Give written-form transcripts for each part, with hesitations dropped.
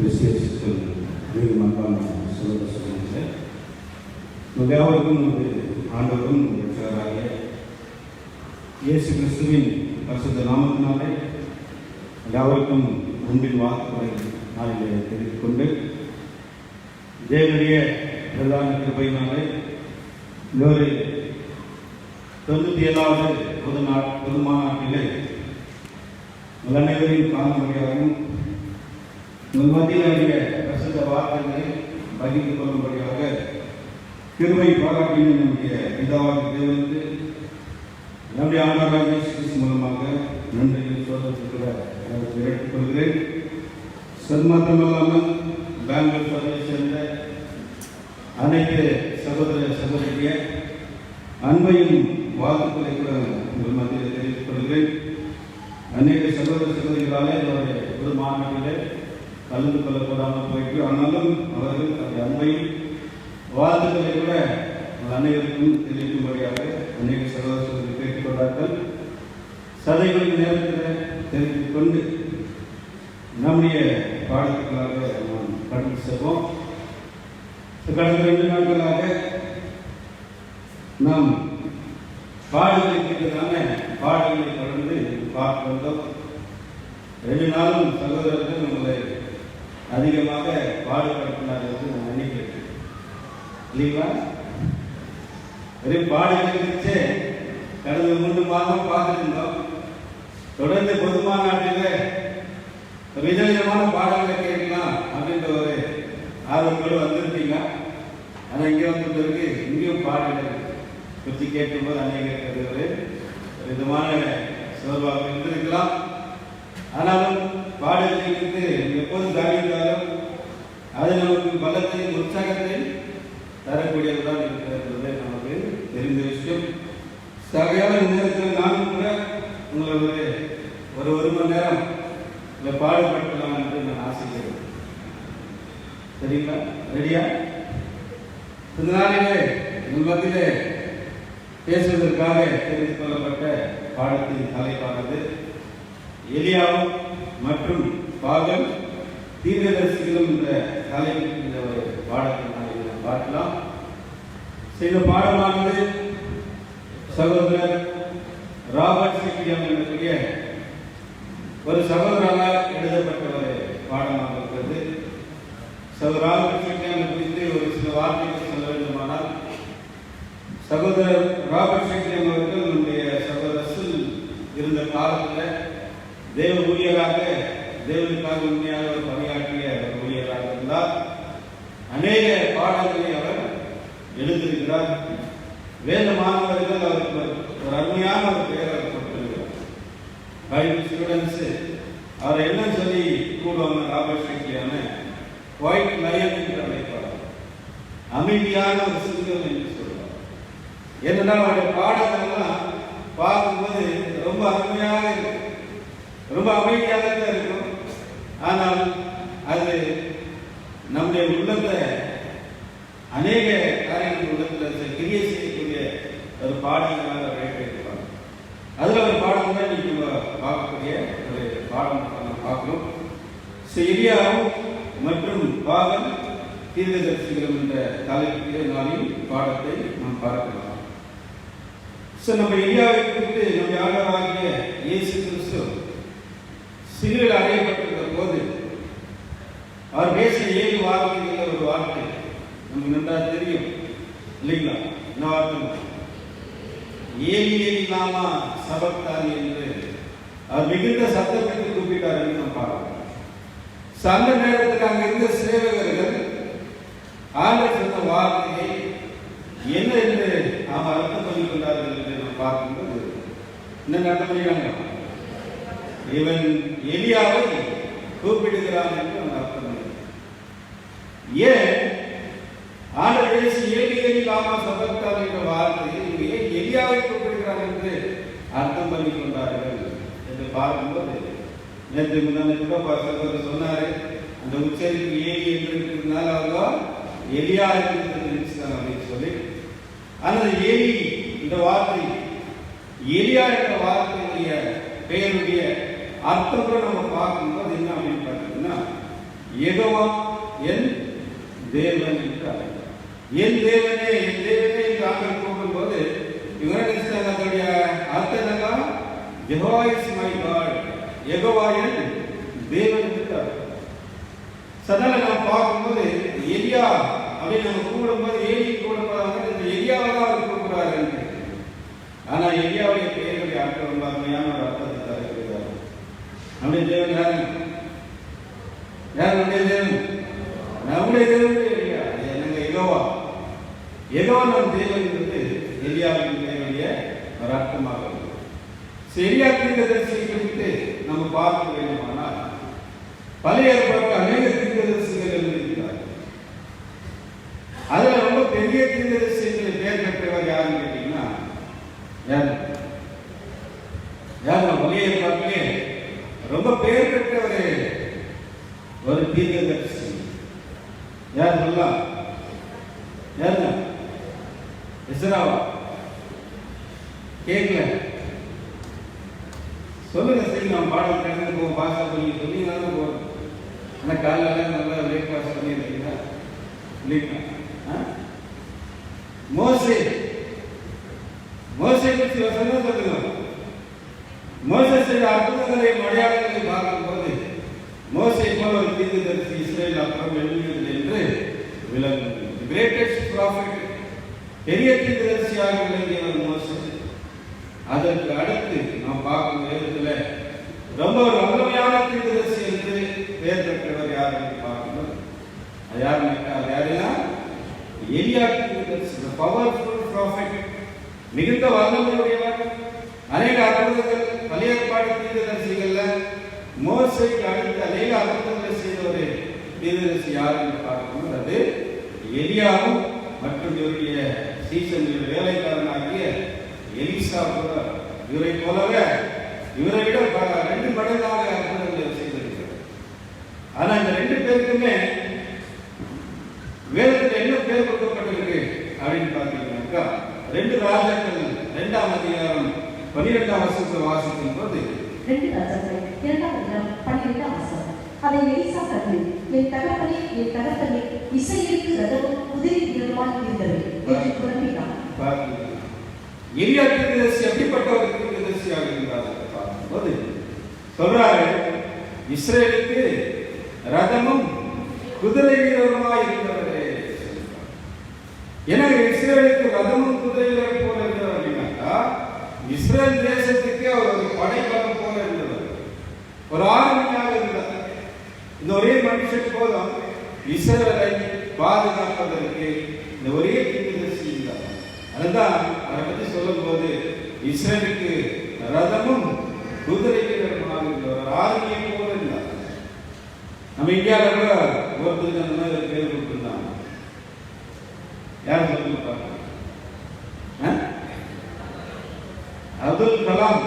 Christian மிகவும் அன்பான சொல்லுங்க யாவருக்கும் ஆண்டவரும் ரட்சகராகிய இயேசு கிறிஸ்துவின் பரிசுத்த நாமத்தினாலே யாவருக்கும் அன்பின் வாழ்த்துக்களை நாளிலே தெரிவித்துக் கொண்டு தேவனுடைய பிரதான கிருபையினாலே இன்னொரு 97வது பொது மாநாட்டிலே அனைவரையும் காணும்படியாகவும் உங்கள் மத்தியிலுடைய பிரசித்த வார்த்தைகளை பகிர்ந்து கொள்ளும்படியாக கிருபை பாராட்டின நம்முடைய பிதாவாகிய தேவனுக்கு நம்முடைய ஆண்டவராகிய இயேசு கிறிஸ்து மூலமாக நன்றியை சோதனை எடுத்துக் கொள்கிறேன். சன்மாத்திரமல்லாமல் பெங்களூர் பகுதியை சேர்ந்த அனைத்து சகோதர சகோதரிய அன்பையும் வாழ்த்துக்களை கூட உங்கள் மத்தியில் தெரிவித்துக் கொள்கிறேன். அநேக சகோதர சகோதரிகளாலே அவருடைய பொது மாநாட்டிலே கலந்து கொள்ளக்கூடாமல் போயிட்டு ஆனாலும் அவர்கள் அந்த அன்பையும் வாழ்த்துக்களை கூட அனைவருக்கும் தெரிவிக்கும்படியாக அநேக சகோதர சகோதரி கேட்டுக்கொண்டார்கள். சதைகளின் நேரத்தில் தெரிவித்துக் கொண்டு நம்முடைய பாடல்களாக நாம் கடந்து செல்வோம். கடந்த 2 நாட்களாக நாம் பாடல்களை கேட்டதான பாடல்களை தொடர்ந்து பார்த்து வந்தோம். 2 நாளும் சகோதரர்கள் நம்மளை அதிகமாக பாடுபடுத்தினார்கள் என்று நான் நினைக்கிறேன் இல்லைங்களா? வெறும் பாடல்களை குறித்து கடந்த 3 மாதம் பார்த்துருந்தோம். தொடர்ந்து பொது மாநாட்டில் விதவிதமான பாடல்களை கேட்கலாம் அப்படின்ற ஒரு ஆர்வத்தோடு வந்திருப்பீங்க. ஆனால் இங்கே வந்த பிறகு இங்கேயும் பாடல்கள் குறித்து கேட்கும்போது அநேகருக்கு ஒரு விதமான சோர்வாக இருந்திருக்கலாம். ஆனாலும் பாடல்களை குறித்து எப்போதும் கவனித்தாலும் அது நமக்கு பலத்தையும் உற்சாகத்தையும் தரக்கூடியதுதான் இருக்கிறது நமக்கு தெரிந்த விஷயம். சகையான நேரத்தில் நானும் கூட உங்களை ஒரு மணி நேரம் இதை பாடுபடுத்தலாம் என்று நான் ஆசைக்கிறேன். சரிங்களா? ரெடியா? இந்த நாளிலே உங்கள் மத்தியிலே பேசுவதற்காக தெரிந்து கொள்ளப்பட்ட பாடத்தின் தலைப்பானது எலியாவும் மற்றும் பாகல் தீர்க்கதரிசிகளும் என்ற தலைப்பில் இந்த ஒரு பாடத்தை நாம் பார்க்கலாம். இந்த பாடமானது சகோதரர் ராபர்ட் சிக்கியம் எனக்கூடிய ஒரு சகோதரரால் எழுதப்பட்ட ஒரு பாடமாக இருக்கிறது. ராபர்ட் சிக்கியம் குறித்து ஒரு சில வார்த்தைகள் சொல்ல வேண்டுமானால், சகோதரர் ராபர்ட் சிக்கியம் அவர்கள் நம்முடைய சகோதரர் இருந்த காலத்தில் தேவ ஊழியராக தேவனுக்காக உண்மையாக ஒரு பணியாற்றிய ஊழியராக இருந்தார். அநேக பாடல்களை அவர் எழுதியிருக்கிறார். வேத மாணவர்கள் அவருக்கு ஒரு அருமையான ஒரு பெயர் அவர் கொடுத்திருக்கிறார். பைபிள் ஸ்டூடெண்ட்ஸ் அவரை என்ன சொல்லி கூடுவாங்க? ராபர்ட் சிக்கியான ஒயிட் லயன் என்று அழைப்பார். அமைதியான ஒரு சிங்கம் என்று சொல்வார். ஏனென்றால் அவருடைய பாடல்கள்லாம் பார்க்கும்போது ரொம்ப அருமையாக இருக்கும், ரொம்ப அமைதியாக தான் இருக்கும். ஆனால் அது நம்முடைய உள்ளத்தை அநேக காரியங்கள் உள்ளத்தில் கிரியை செய்யக்கூடிய ஒரு பாடங்களாக வைத்திருப்பாங்க. அதில் ஒரு பாடம் தான் இன்னைக்கு நம்ம பார்க்கக்கூடிய ஒரு பாடம் நம்ம பார்க்கணும். எலியாவும் மற்றும் பாகல் தீர்க்கதரிசிகளும் என்ற தலைப்பிலே நாளில் பாடத்தை நாம் பார்க்கலாம். நம்ம எலியாவை குறித்து நம்முடைய ஆண்டவராகிய இயேசு கிறிஸ்து சிலுவையில் அறையப்பட்டிருக்கிற போது அவர் பேசிய 7 வார்த்தைகள் ஒரு வார்த்தை நமக்கு நன்றாக தெரியும் இல்லைங்களா? என்ன வார்த்தை? ஏலி ஏலி லாமா சபக்தானி என்று அவர் மிகுந்த சத்தத்தை கூப்பிட்டார் என்று நாம் பார்க்கிறோம். அந்த நேரத்துக்கு அங்க இருந்த சேவகர்கள் ஆண்டவர் சொன்ன வார்த்தையை என்ன என்று நாம் அர்த்தம் பண்ணிக் கொண்டார்கள் என்று நாம் பார்க்கும்போது என்ன அர்த்தம் பண்ணிக்கிறாங்க? இவன் எலியாவை கூப்பிடுகிறான் என்று நம்ம அர்த்தம் பண்ணுறோம். ஏன் ஆண்டவர் இயேசு ஏலி ஏலி லாமா சபக்தானி என்ற வார்த்தையை ஏன் எலியாவை கூப்பிடுகிறான் என்று அர்த்தம் பண்ணிக் கொண்டார்கள் என்று பார்க்கும்போது, நேற்று முன்னாடி சொன்னாரு அந்த உச்சரிப்பு ஏலி என்று இருக்கிறதுனால அவங்க எலியா நினைச்சாங்க அப்படின்னு சொல்லி. ஆனால் ஏலி இந்த வார்த்தை, எலியா என்ற வார்த்தையுடைய பெயருடைய அர்த்தத்தை நம்ம பார்க்கும்போது என்ன அப்படின்னு பார்த்தீங்கன்னா, யெகோவா என் தேவன் என்று அழைத்தார். என் தேவனே என்று ஆண்டவர் கூப்பிடும்போது இவங்க நினைச்சாங்க அதோடைய அர்த்தம் என்னன்னா Jehovah is my God, Jehovah என் தேவன் என்று அழைத்தார். சதல நாம் பார்க்கும்போது எலியா அப்படின்னு நம்ம கூப்பிடும்போது ஏலி கூப்பிடும்போது இந்த எலியாவை தான் அவர் கூப்பிடுறாரு. ஆனா எலியாவுடைய பெயருடைய அர்த்தம் ரொம்ப அருமையான ஒரு அர்த்தத்தை தருகிறார். நம்முடைய தேவன் யாரு? யார் நம்முடைய தேவன்? நம்முடைய தேவனுடைய எலியா. என்னங்க யெகோவா, யெகோவா நம் தேவன் என்பது எலியாவின் தேவனுடைய ஒரு அர்த்தமாக. எலியா தீர்க்கதரிசியை குறித்து நம்ம பார்க்க வேண்டுமானால் பழைய ஏற்பாட்டில் அநேக தீர்க்கதரிசிகள் எழுதியிருக்கிறார்கள். அதுல ரொம்ப பெரிய தீர்க்கதரிசிகள் பேர் பெற்றவர் யாருன்னு கேட்டீங்கன்னா யார்? பழைய ஏற்பாட்டிலே ரொம்ப பெயர் பெற்ற ஒரு தீர்க்கதரிசி யார் சொல்லலாம்? யாருங்க? எஸ்ராவா? கேட்கல சொல்லுங்க. சரி, நம்ம பாடம் கடந்து போவோம். பாச பண்ணி சொன்னீங்கன்னா போறோம். ஆனால் காலையில் நல்லா பிரேக்ஃபாஸ்ட் பண்ணியிருக்கீங்களா? இல்லைங்களா? மோசே பற்றி வசனம் சொல்லுங்க. மோசே செய்த அற்புதங்களை அடையாளங்களை பார்க்கும்போது மோசே போல ஒரு தீர்க்கதரிசி இஸ்ரேல் அப்புறம் எழுதியது என்று விளங்குகிறது. கிரேட்டஸ்ட் ப்ராஃபிட், பெரிய தீர்க்கதரிசியாக விளங்கியவர் மோசே. அதற்கு அடுத்து நாம் பார்க்கும் வேதத்துல ரொம்ப ஒரு வல்லமையான தீர்க்கதரிசி என்று பெயர் பெற்றவர் யார் என்று பார்க்கும்போது அது யாருன்னா எலியா தீர்க்கதரிசி. பவர்ஃபுல் ப்ராஃபிட், மிகுந்த வல்லமையுடையவர். அநேக அற்புதங்கள் பழைய ஏற்பாடு தீர்க்கதரிசிகள்ல மோசேக்கு அடுத்து அநேக அற்புதங்களை செய்த ஒரு தீர்க்கதரிசி யார் என்று பார்க்கும்போது அது எலியாவும் மற்றும் இவருடைய சீசன் வேலைக்காரனாகிய எலிசா கூட இவரை போலவே இவரை விட 2 மடங்காக அற்புதங்களை செய்திருக்கிறார். ஆனா இந்த 2 பேருக்குமே வேதத்தில் என்ன பேர் கொடுக்கப்பட்டிருக்கு அப்படின்னு பார்த்தீங்கன்னாக்கா 2 ராஜாக்கள் 2ஆம் அதிகாரம் 12ஆம் வசனத்தை வாசிக்கும் போது 2 ராஜாக்கள் 2ஆம் அதிகாரம் 12ஆம் வசனம். அதை எலிசா கண்டு, என் தகப்பனே இஸ்ரவேலுக்கு ரதமும் குதிரை வீரருமாய் இருந்தது என்று புலம்பினான். எலியா தீர்க்கதரிசி எப்படிப்பட்ட ஒரு தீர்க்கதரிசியாக இருந்தார் பார்க்கும்போது சொல்றாரு, இஸ்ரேலுக்கு ரதமும் குதிரை வீரருமாய் இருந்தவரே. ஏன்னா இஸ்ரேலுக்கு ரதமும் குதிரை வீரர் போல இருந்தவர் அப்படின்னாக்கா இஸ்ரேல் தேசத்துக்கு அவர் ஒரு படைபலம் போல இருந்தவர், ஒரு ஆர்மியாக இருந்தார். இந்த ஒரே மனுஷன் போதும் இஸ்ரேலை பாதுகாப்பதற்கு இந்த ஒரே தீர்க்கதரிசி இருந்தார். அதுதான் அதை பற்றி சொல்லும் போது இஸ்ரேலுக்கு ரதமும் குதிரை வீரருமாக இருந்தவர், ஒரு ஆர்மியை போல இருந்தார். நம்ம இந்தியாவில் கூட ஒருத்தருக்கு அந்த மாதிரி பேர் கொடுத்துருந்தாங்க. யார் சொல்லி பார்க்க? அப்துல் கலாம்.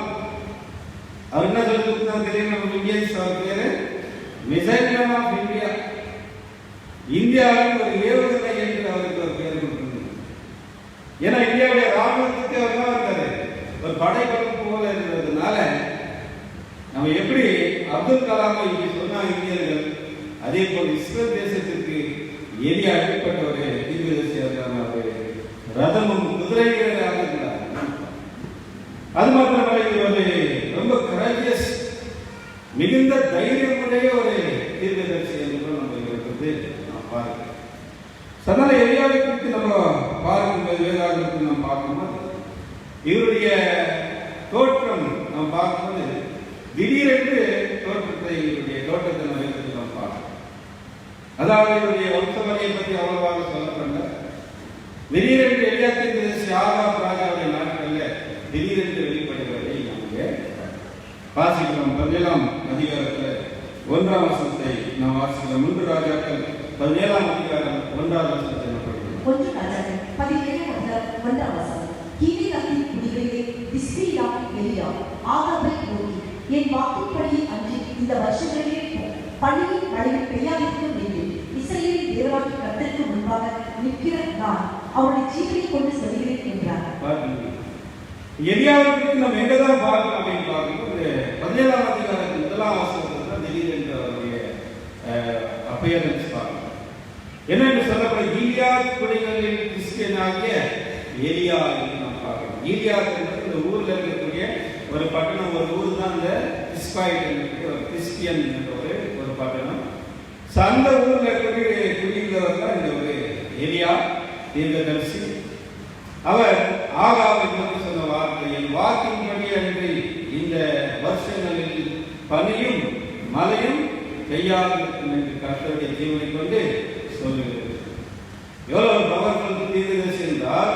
அவர் என்ன சொல்லி கொடுத்தாங்க தெரியும்? நம்ம இந்தியன்ஸ் அவர் பேரு மிசைல் மேன் ஆஃப் இந்தியா. இந்தியாவின் ஒரு ஏவுகணை என்று அவருக்கு ஒரு பேர் கொடுத்திருந்தாங்க. ஏன்னா இந்தியாவுடைய ராணுவத்துக்கு அவர் தான் இருந்தாரு, ஒரு படைபலம் போல இருந்ததுனால நம்ம எப்படி அப்துல் கலாமை சொன்னாங்க இந்தியர்கள், அதே போல் இஸ்ரேல் தேசத்திற்கு எலியா அழைக்கப்பட்ட ஒரு தீர்க்கதரிசியாக ரதமும் குதிரை வீரராக இருந்தார். அது மாத்திரமல்ல, இது ஒரு ரொம்ப கரேஜியஸ், மிகுந்த தைரியமுடைய ஒரு தீர்க்கதரிசி என்று நம்ம இருக்கிறது நாம் பார்க்கிறோம். அதனால எலியாவை குறித்து நம்ம பார்க்கும்போது வேதாகமத்தை நாம் பார்க்கும்போது இவருடைய தோற்றம் நாம் பார்க்கும்போது திடீரென்று தோற்றத்தை நம்ம எடுத்து நாம் பார்க்கிறோம். அதாவது இவருடைய வம்சவழியை பற்றி அவ்வளவாக சொல்லப்படல. திடீரென்று எலியா தீர்க்கதரிசி ஆகாப் ராஜாவுடைய நாட்களில் திடீரென்று வெளிப்படுகிறதை நமக்கு வாசிக்கிறோம். 17ஆம் அதிகாரத்தில் 1ஆம் வசனத்தை நாம் வாசிக்கிறோம். 3 ராஜாக்கள் 17ஆம் அதிகாரம் 1ஆம் வசனத்தை நாம் படிக்கிறோம். 1 ராஜாக்கள் 17ஆம் அதிகாரம் 1ஆம் வசனம். கீலேயாத்தின் குடிகளிலே திஸ்பியாவின் எலியா ஆகாபை நோக்கி, என் வாக்கின்படி அன்றி இந்த வருஷங்களிலே பனியின் மழையில் பெய்யாதிருக்கும் என்று இஸ்ரவேலின் தேவனாகிய கர்த்தருக்கு முன்பாக நிற்கிற நான் அவருடைய ஜீவனை கொண்டு சொல்கிறேன் என்றார். எலியாவை குறித்து நம்ம எங்கதான் பார்க்கணும் அப்படின்னு பார்க்கும்போது 17ஆம் அதிகாரத்தின் 1ஆம் வசனத்தில் திடீரென்று அவருடைய appearance பார்க்கிறோம். என்னென்று சொல்லப்படும் ஈலியாத் குடிகளில் கிறிஸ்டியனாகிய எலியா என்று நாம் பார்க்கிறோம். ஈலியாத் என்பது இந்த ஊர்ல இருக்கக்கூடிய ஒரு பட்டணம், ஒரு ஊர் தான் இந்த கிறிஸ்டியன் என்ற ஒரு பட்டணம். அந்த ஊர்ல குடியிருந்தவர் தான் இந்த ஒரு எலியா தீர்க்கதரிசி. அவர் ஆகாவை நோக்கி சொன்ன வார்த்தை, என் வாக்கின்படி அன்றி இந்த வருஷங்களில் பனியும் மழையும் பெய்யாதிருக்கும் என்று கர்த்தருடைய ஜீவனை கொண்டு சொல்லுகிறது. எவ்வளவு பவர்ஃபுல் தீர்க்கதரிசி என்றால்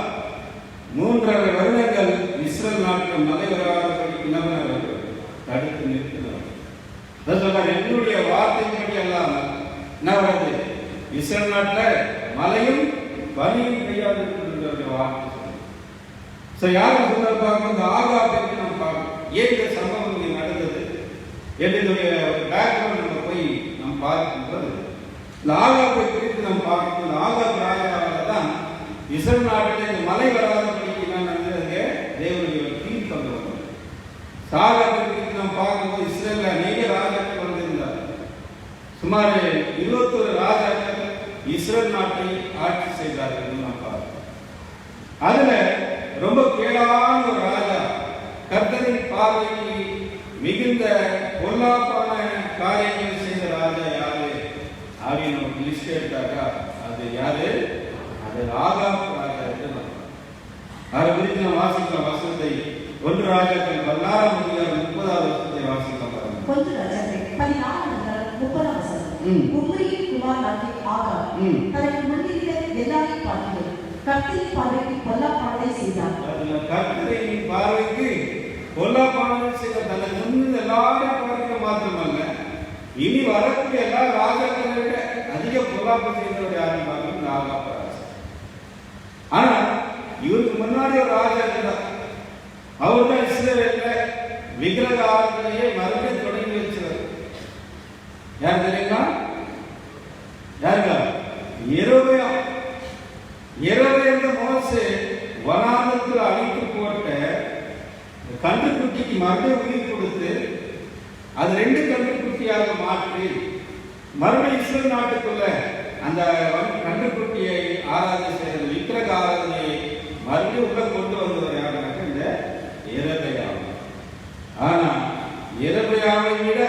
3.5 வருடங்கள் இஸ்ரேல் நாட்டில் மழை வராதபடி கிணறுகள் தடுத்து நிறுத்தினார். என்னுடைய வார்த்தைப்படி அல்லாமல் என்ன வருது, இஸ்ரேல் நாட்டில் மழையும் பனியும் பெய்யாதிருக்கின்ற வார்த்தை. யாரும் சொன்னால் பார்க்கணும், இந்த ஆகாபத்தை நம்ம பார்க்கணும். ஏன் இந்த சம்பவம் இங்கே நடந்தது என்னுடைய பேக்ரவுண்ட் நம்ம போய் நம்ம பார்க்கும்போது இந்த ஆகாபை குறித்து நம்ம பார்க்கணும். இந்த ஆகாப் ராஜாவால் தான் இஸ்ரேல் நாட்டில் இந்த மழை வராதபடிக்கு நான் தேவனுடைய தீர்ப்பு பண்ணுவோம். ஆகாபை குறித்து நம்ம பார்க்கும்போது இஸ்ரேலில் அநேக ராஜாக்கள் வந்திருந்தார். சுமார் 21 ராஜாக்கள் இஸ்ரேல் நாட்டை ஆட்சி செய்தார்கள் என்று நாம் பார்க்கிறோம். அதுல ரொம்ப கேடான ஒரு ராஜா, கர்த்தரின் பார்வைக்கு மிகுந்த பொல்லாப்பான காரியங்கள் செய்த ராஜா யாரு அப்படின்னு நமக்கு லிஸ்ட் எடுத்தாக்கா அது யாரு? அது ஆகாப் ராஜா என்று நாம் அதை குறித்து நாம் வாசிக்கலாம். வசனத்தை 1 ராஜாக்கள் 16ஆம் அதிகாரம் 30வது வசனத்தை வாசிக்கலாம். 1 ராஜாக்கள் 16ஆம் அதிகாரம் 30வது வசனம். உம்ரியின் குமாரனாகிய ஆகாப் தனக்கு முன்னிருந்த எல்லாரையும் பார்த்து கர்த்தரின் பார்வைக்கு பொல்லாப்பானதை செய்தார். கர்த்தரின் பார்வைக்கு பொல்லாப்பானதை செய்த தனக்கு முன்னிருந்த எல்லாரையும் பார்க்க மாத்திரமல்ல, இனி வரக்கூடிய எல்லா ராஜாக்களை விட அதிக பொல்லாப்பு செய்தவர் யாரும் பார்க்கணும், ஆகாப் ராஜா. ஆனா இவருக்கு முன்னாடி ஒரு ராஜா இருந்தார். அவர் தான் இஸ்ரவேல்ல விக்கிரக ஆராதனையை மறுபடியும் தொடங்கி வச்சவர். யார் தெரியுமா? யாருங்க? யெரொபெயாம். மோசே வனாந்தரத்தில் அழித்து போட்ட கன்றுக்குட்டிக்கு மறுபடியும் உயிர் கொடுத்து அது 2 கன்றுக்குட்டியாக மாற்றி மறுபடியும் இஸ்ரேல் நாட்டுக்குள்ள அந்த கன்றுக்குட்டியை ஆராதனை செய்த விக்கிரக ஆராதனையை மறுபடியும் உள்ள கொண்டு வந்தவர் யாருனாக்க இந்த யெரொபெயாம். ஆனா யெரொபெயாமை விட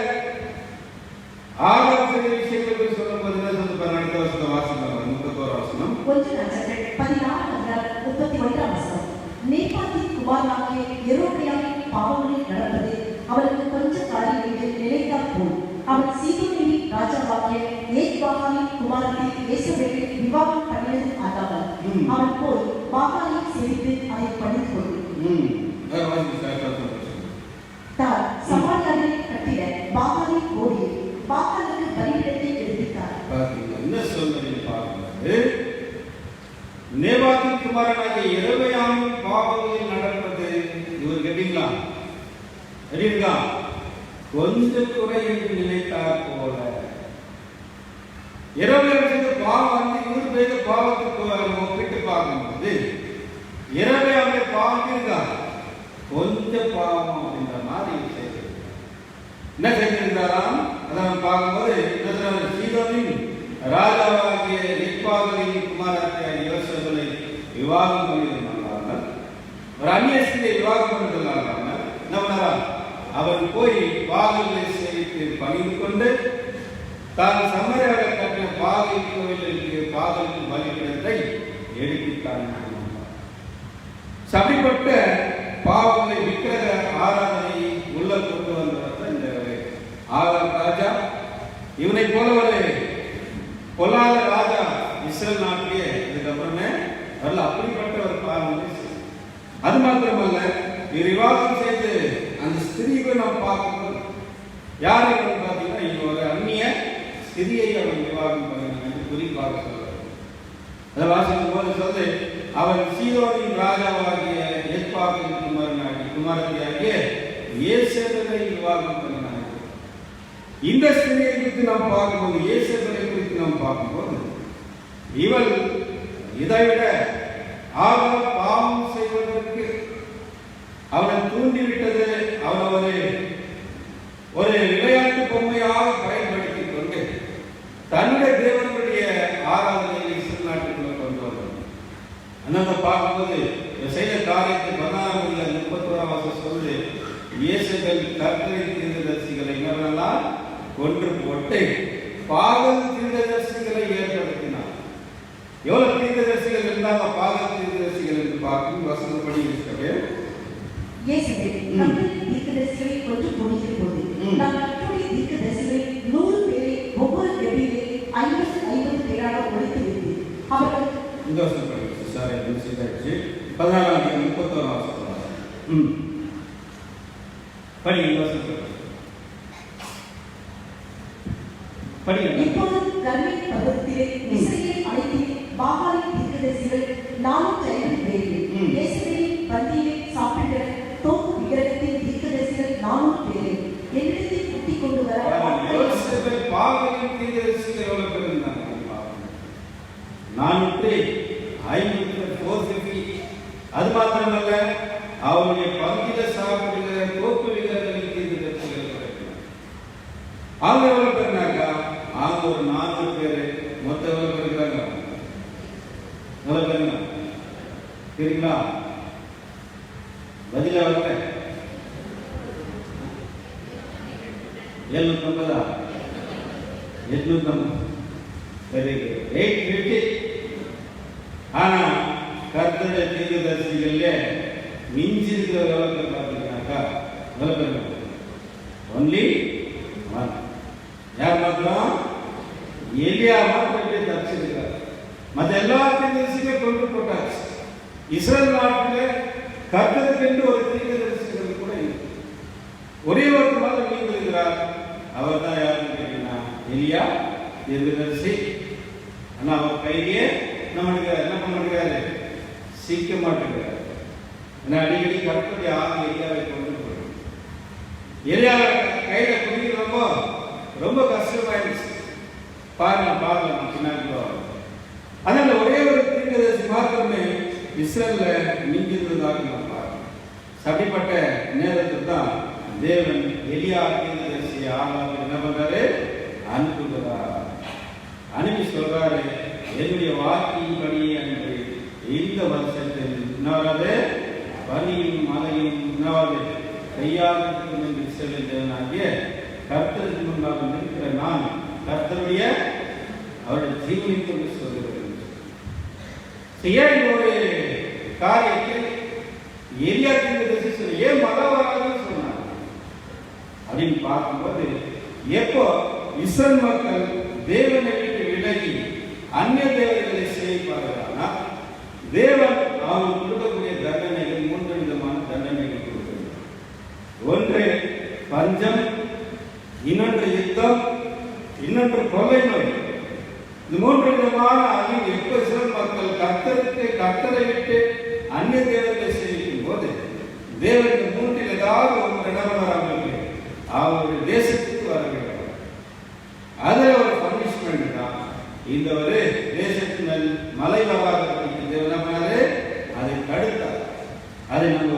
ஆகாப் செய்த விஷயங்கள் சொல்லும்போது என்ன சொல்லுவாங்க? அடுத்த வசனம் வாசிக்கலாம். 31 வசனம். 1 ராஜாக்கள் 16ஆம் அதிகாரம் 31ஆம் வசனம். நேபாத்தின் குமாரனாகிய யெரொபெயாமின் பாவங்களில் நடப்பது அவனுக்கு கொஞ்ச காரியங்களில் நிலைத்தாற் போல் அவன் சீதோனின் ராஜாவாகிய ஏத்பாகாலின் குமாரத்தை யேசபேலை விவாகம் பண்ணியது அல்லாமல் அவன் போய் பாகாலை சேவித்து அதை பணிந்து கொண்டு தான் சமாரியாவை கட்டிட பாகாலை ஓடி பாகாலுக்கு பலிபீடத்தை எடுத்தார். என்ன சொல்றீங்க பாருங்க. நேபாத்தின் குமாரனாகிய யெரொபெயாமின் பாவங்களில் நடப்பது இவர் கேட்டீங்களா? சரிங்களா? கொஞ்சம் குறை என்று நினைத்தார் போல. யெரொபெயாம் செய்த பாவம் இவர் செய்த பாவத்துக்கு ஒப்பிட்டு பார்க்கும்போது யெரொபெயாமுடைய பாவம் இருக்கா? கொஞ்சம் பாவம் அப்படின்ற மாதிரி செய்து என்ன செய்திருந்தாராம்? அதான் பார்க்கும்போது சீதோனின் ராஜாவாகிய எத்பாகாலின் குமாரத்தை யோசேப்பை விவாகம் பண்ணியிருந்தாங்க. ஒரு அந்நிய ஸ்திரியை விவாகம் பண்ணிருந்தாங்க. என்ன பண்ணாரா? அவர் போய் பாகங்களை சேவித்து பணிந்து கொண்டு தான் சமரியாவில் கட்டின பாகல் கோவிலுக்கு பாகலுக்கு பலிபீடத்தை எடுத்து காண்பித்தார். அப்படிப்பட்ட பாவங்களை விக்கிரக ஆராதனையை உள்ள கொண்டு வந்தவர் இந்த ஆகாப் ராஜா. இவனை போல ஒரு பொல்லாத ராஜா இஸ்ரேல் நாட்டிலே இதுக்கப்புறமே வரல. அப்படிப்பட்ட ஒரு பாவங்களை அது மாத்திரமல்ல, விவாகம் செய்து அந்த ஸ்திரீவை நாம் பார்க்கும்போது யாரை பார்த்தீங்கன்னா இவங்க ஒரு அந்நிய ஸ்திரியை அவன் விவாகம் பண்ணினான் என்று குறிப்பாக சொல்றார். அதை வாசிக்கும் போது சொல்லு, அவன் சீதோனின் ராஜாவாகிய எத்பாகாலின் குமாரத்தியாகிய யேசபேலை விவாகம் பண்ணினான். இந்த ஸ்திரியை குறித்து நாம் பார்க்கும்போது, யேசபேலை குறித்து நாம் பார்க்கும்போது, இவள் இதைவிட ஆகாப் பாவம் செய்வதற்கு அவனை தூண்டிவிட்டது. அவன் ஒரு விளையாட்டு பொம்மையாக பயன்படுத்திக் கொண்டு தன்னுடைய இயேசுகள் கர்த்தரை தீர்க்கதரிசிகளை என்னவெல்லாம் கொன்று போட்டு பாகல் தீர்க்கதரிசிகளை ஏற்படுத்தினார். எவ்வளவு தீர்க்கதரிசிகள் இருந்தாங்க பாகல் தீர்க்கதரிசிகள் என்று பார்க்கும் வசனப்படி இருக்கவே இயேசுவே கர்த்தரின் தீர்க்கதரிசிகளை கொன்று போடுகிற போது நான் கர்த்தருடைய தீர்க்கதரிசிகளை 100 பேரை ஒவ்வொரு கெபியிலே 50 பேராக ஒழித்து வைத்தேன். அவர்கள் இந்த வருஷம் படிச்சு சார் என்ன செய்தாச்சு 14-31 வருஷம் படி படி இப்போது கர்மேல் பர்வதத்திலே இஸ்ரவேல் அனைத்திலே பாகாலின் தீர்க்கதரிசிகள் 450 பேர்கள் இயேசுவின் பந்தியிலே சாப்பிட்ட தோப்பு விக்கிரகத்தின் தீர்க்கதரிசிகள் 400 பேர்கள் என்னிடத்தில் கூட்டிக் கொண்டு வர யோசேப்பு பாகாலின் தீர்க்கதரிசிகள் எவ்வளவு பேர் இருந்தாங்க? 450. அது மாத்திரமல்ல அவருடைய பந்தியில சாப்பிடுகிற தோப்பு விக்கிரகத்தின் தீர்க்கதரிசிகள் அவங்க எவ்வளவு பேர்னாக்கா அவங்க ஒரு 4 பேர் மொத்தம் எவ்வளவு பேர் இருக்கிறாங்க? எவ்வளவு பேருங்க தெரியுங்களா? பதில வரல 750 850 சரி 850. ஆனா கர்த்தருடைய தீர்க்கதரிசிகள்ல மிஞ்சி இருக்கிற எவ்வளவு பேர் பார்த்தீங்கன்னாக்கா எவ்வளவு பேர்? Only one. யார் மாத்திரம்? எலியா மாத்திரம் தப்பிச்சிருக்கார். மற்ற எல்லா தீர்க்கதரிசிகளும் கொண்டு போட்டாச்சு. இஸ்ரேல் நாட்டில் கர்த்தருக்கென்று ஒரு தீர்க்கதரிசிகள் கூட இல்லை. ஒரே ஒரு மாதம் நீங்கிருக்கிறார். அவர் தான் யாருன்னு கேட்டீங்கன்னா எலியா தீர்க்கதரிசி. ஆனா அவர் கையிலேயே நம்மளுக்கு என்ன பண்ணுறாரு? சிக்க மாட்டேங்கிறார். ஏன்னா அடிக்கடி கர்த்தருடைய ஆவி எலியாவை கொண்டு போயிடும். எலியா கையில குடிக்கிறப்போ ரொம்ப கஷ்டமாயிடுச்சு. பாருங்க பின்னாடி அதனால ஒரே ஒரு தீர்க்கதரிசி மாத்திரமே இஸ்ரேல்ல நீங்கிருந்ததாக நாம் பார்க்கணும். அப்படிப்பட்ட நேரத்தில் தான் தேவன் எலியா தீர்க்கதரிசியை ஆகாமல் என்ன பண்றாரு? அனுப்புகிறார். அனுப்பி சொல்றாரு, என்னுடைய வாக்கின்படி அன்று இந்த வருஷத்தில் இன்னொரு பனியும் மழையும் இன்னொரு கையாளுக்கும் என்று இஸ்ரவேல் தேவனாகிய கர்த்தருக்கு முன்பாக நிற்கிற நான் கர்த்தருடைய அவருடைய ஜீவனை கொண்டு சொல்கிறேன். ஏன் ஒரு காரியத்தில் எலியா தீர்க்கதரிசி ஏன் மழை வராதுன்னு சொன்னார் அப்படின்னு பார்க்கும்போது, எப்போ இஸ்ரவேல் மக்கள் தேவனை விட்டு விலகி அந்நிய தேவர்களை சேவிப்பார்களா தேவன் அவர்கள் கொடுக்கக்கூடிய தண்டனைகள் 3 விதமான தண்டனைகள் கொடுக்கிறார். ஒன்று பஞ்சம், இன்னொன்று யுத்தம், இன்னொன்று கொலை நோய். இந்த 3 விதமான அழிவு எப்ப இஸ்ரவேல் மக்கள் கர்த்தரை விட்டு அந்நிய தேவர்களை சேவிக்கும் போது தேவனுக்கு 3 ஏதாவது ஒரு நடவடிக்கை அவருடைய தேசத்துக்கு வர வேண்டும். அதுல ஒரு பனிஷ்மெண்ட் தான் இந்த ஒரு தேசத்தின் மலை வராதே அதை தடுத்தார். அதை நம்ம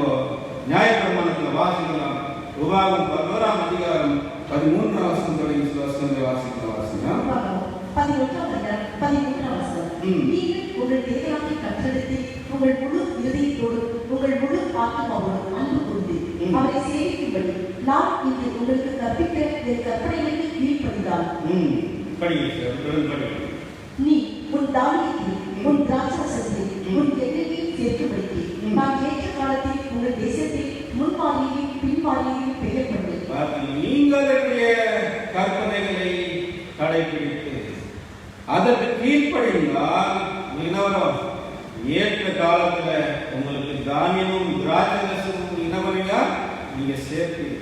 நியாயப்பிரமாணத்தில் வாசிக்கலாம். உபாகம் 11ஆம் அதிகாரம் 13ஆம் வசனம் தொடங்கி வசனத்தை வாசிக்கலாம். 11 நீங்கள் உங்கள் தேவனாகிய கர்த்தரிடத்தில் உங்கள் முழு இதயத்தோடு உங்கள் முழு ஆத்மாவோடு அன்பு கொண்டு அவரை சேவிக்கும்படி நான் இன்று உங்களுக்கு கற்பிக்கிற என் கற்பனைகளுக்கு கீழ்ப்படிந்தால் நீ உன் தானியத்தில் உன் திராட்சரசத்தில் உன் எண்ணெயில் சேர்க்கும்படிக்கு நான் ஏற்ற காலத்தில் உங்கள் தேசத்தில் முன்மாதிரியும் பின்மாதிரியும் பெயர் பண்ணேன். நீங்களுடைய கற்பனைகளை கடைபிடித்து அதற்கு கீழ்ப்படிந்தால் ஏற்ற காலத்துல உங்களுக்கு தானியமும் திராட்சரசமும் இனவரையா நீங்க சேர்ப்பீங்க.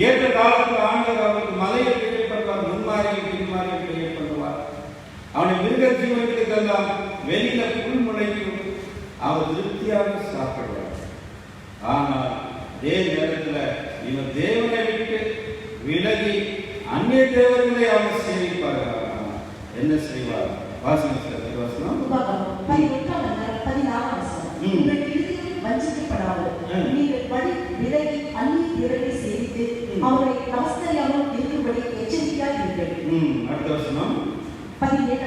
ஏற்ற காலத்தில் ஆண்டவர் அவருக்கு மலையை பெரிய பண்ணுவார், முன்மாரியை பின்மாரியை பெரிய பண்ணுவார். அவனை மிருக ஜீவனுக்கெல்லாம் வெளியில புல் முளைக்கும், அவர் திருப்தியாக சாப்பிடுவார். ஆனால் அதே நேரத்தில் இவன் தேவனை விட்டு விலகி அந்நிய தேவர்களை அவர் சேவிப்பார்கள். என்ன செய்வார்? வாசனம் 14 வஞ்சிக்கப்படாமல் நீங்கள் வழி விலகி அந்நிய தேவர்களை சேவித்து அவரை நமஸ்கரியாமல் இருக்கும்படி எச்சரிக்கையாக இருங்கள். அடுத்த வசனம் 17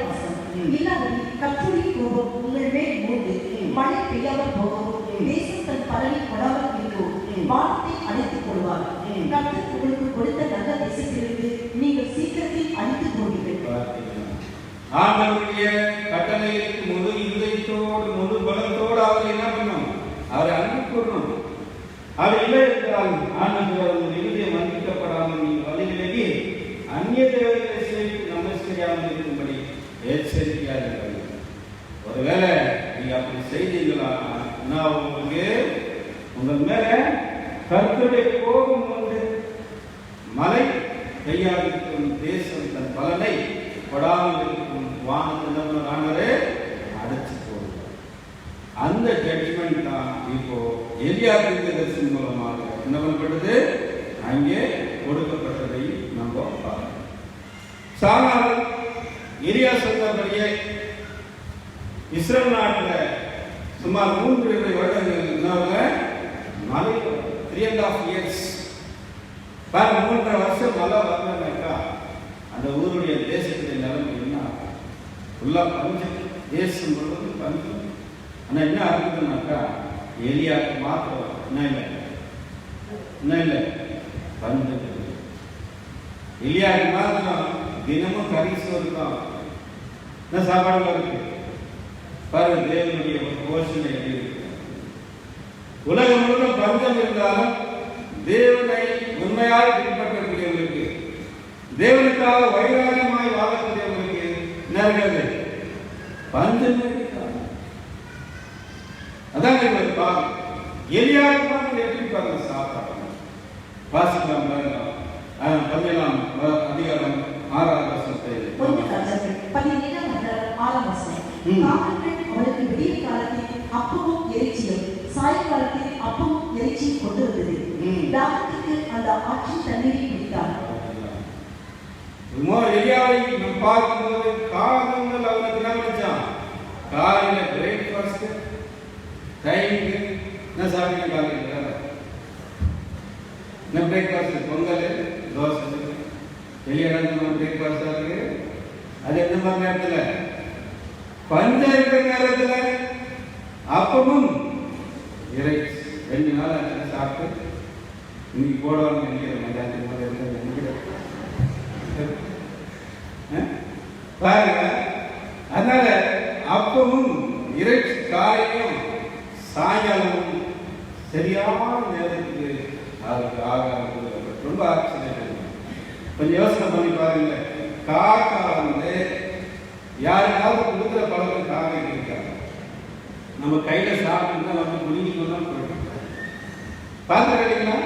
இல்லாதபடி கர்த்தருடைய கோபம் உங்கள் மேல் மூண்டு மழை பெய்யாமல் போகவும் தேசம் தன் பலனை கொடாமல் இருக்கவும் வானத்தை அடைத்து கர்த்தர் உங்களுக்கு கொடுத்த நல்ல தேசத்திலிருந்து நீங்கள் சீக்கிரத்தில் அழித்துக் போவீர்கள். ஆண்டவருடைய கட்டளைக்கு முழு இதயத்தோடு முழு பலத்தோடு அவரை என்ன பண்ணணும்? அவரை அன்பு கூறணும். அவர் இல்லை என்றால் ஆண்டவர் இருதயம் மன்னிக்கப்படாமல் நீங்கள் வழி விலகி அந்நிய தேவர்களை சேர்த்து நமஸ்கரியாமல் இருக்கும்படி எச்சரிக்கையாக இருக்கிறது. ஒருவேளை நீங்க அப்படி செய்தீங்களா, நான் உங்களுக்கு உங்கள் மேல கர்த்தருடைய கோபம் உண்டு. மலை கையாளும் தேசம் தன் பலனை படாமல் இருக்கும் வானத்தின் ஆண்டவரே அடைச்சு போடுவார். அந்த ஜட்ஜ்மெண்ட் தான் இப்போ எலியா தீர்க்கதரிசி மூலமாக என்ன பண்ணப்பட்டது, அங்கே கொடுக்கப்பட்டதை நம்ம பார்க்கிறோம். சானால் எலியா சொன்னபடியே இஸ்ரேல் நாட்டில் சுமார் 3 வருடங்கள் மழை 3.5 years 3.5 வருஷம் மழை வரலனாக்கா அந்த ஊருடைய தேசத்துடைய நிலைமை என்ன ஃபுல்லா பஞ்சம், தேசம் முழுவதும் பஞ்சம். ஆனால் என்ன ஆகுதுனாக்கா எலியாவுக்கு மாத்திரம் என்ன இல்லை பஞ்சம். எலியாவுக்கு மாத்திரம் தினமும் கறி சோறு தான், என்ன சாப்பாடு இருக்கு பாருங்க. தேவனுடைய போஷணை எப்படி இருக்கு. உலகம் முழுவதும் பஞ்சம் இருந்தாலும் தேவனை உண்மையாக பின்பற்றக்கூடியவர்களுக்கு, தேவனுக்காக வைராகியமாய் வாழக்கூடியவர்களுக்கு நேர்கிறது பஞ்சம். அதான் எலியாவுக்கு மாத்திரம் எப்படி பாருங்க சாப்பாடு. வாசிக்கலாம் பாருங்க 17ஆம் அதிகாரம் 6ஆம் வசனத்தை. அவளுக்கு விடிய காலத்தில் அப்பமும் இறைச்சியும் சாயங்காலத்தில் அப்பமும் இறைச்சியும் கொண்டு வந்தது. தாவீதுக்கு அந்த ஆற்றின் தண்ணீரை குடித்தார். எலியாவை நாம் பார்க்கும்போது காரணங்கள் அவனுக்கு நினைச்சான். காலையில பிரேக்ஃபாஸ்ட் டைமுக்கு என்ன சாப்பிட்டீங்க? காலையில் என்ன பிரேக்ஃபாஸ்ட்? பொங்கல், தோசை. எலியாடம் பிரேக்ஃபாஸ்டா இருக்கு. அது எந்த மாதிரி நேரத்தில்? பஞ்சம் இருக்கிற நேரத்தில் அப்பமும் இறைச்சி 2 நாள் சாப்பிட்டு இன்னைக்கு போடுவாங்க பாருங்க. அதனால அப்பமும் இறைச்சி காலையும் சாயங்காலமும் சரியான நேரத்துக்கு அவருக்கு ஆகாரம் கொடுக்கப்பட்டு ரொம்ப ஆச்சரியம். கொஞ்சம் யோசனை பண்ணி பாருங்க. காக்கா யாருக்காவது கொடுக்குற பழக்கம் காக்கா இருக்காங்க. நம்ம கையில சாப்பிட்டு வந்து குடிக்கலாம் போயிடும். பார்த்துருக்கீங்களா?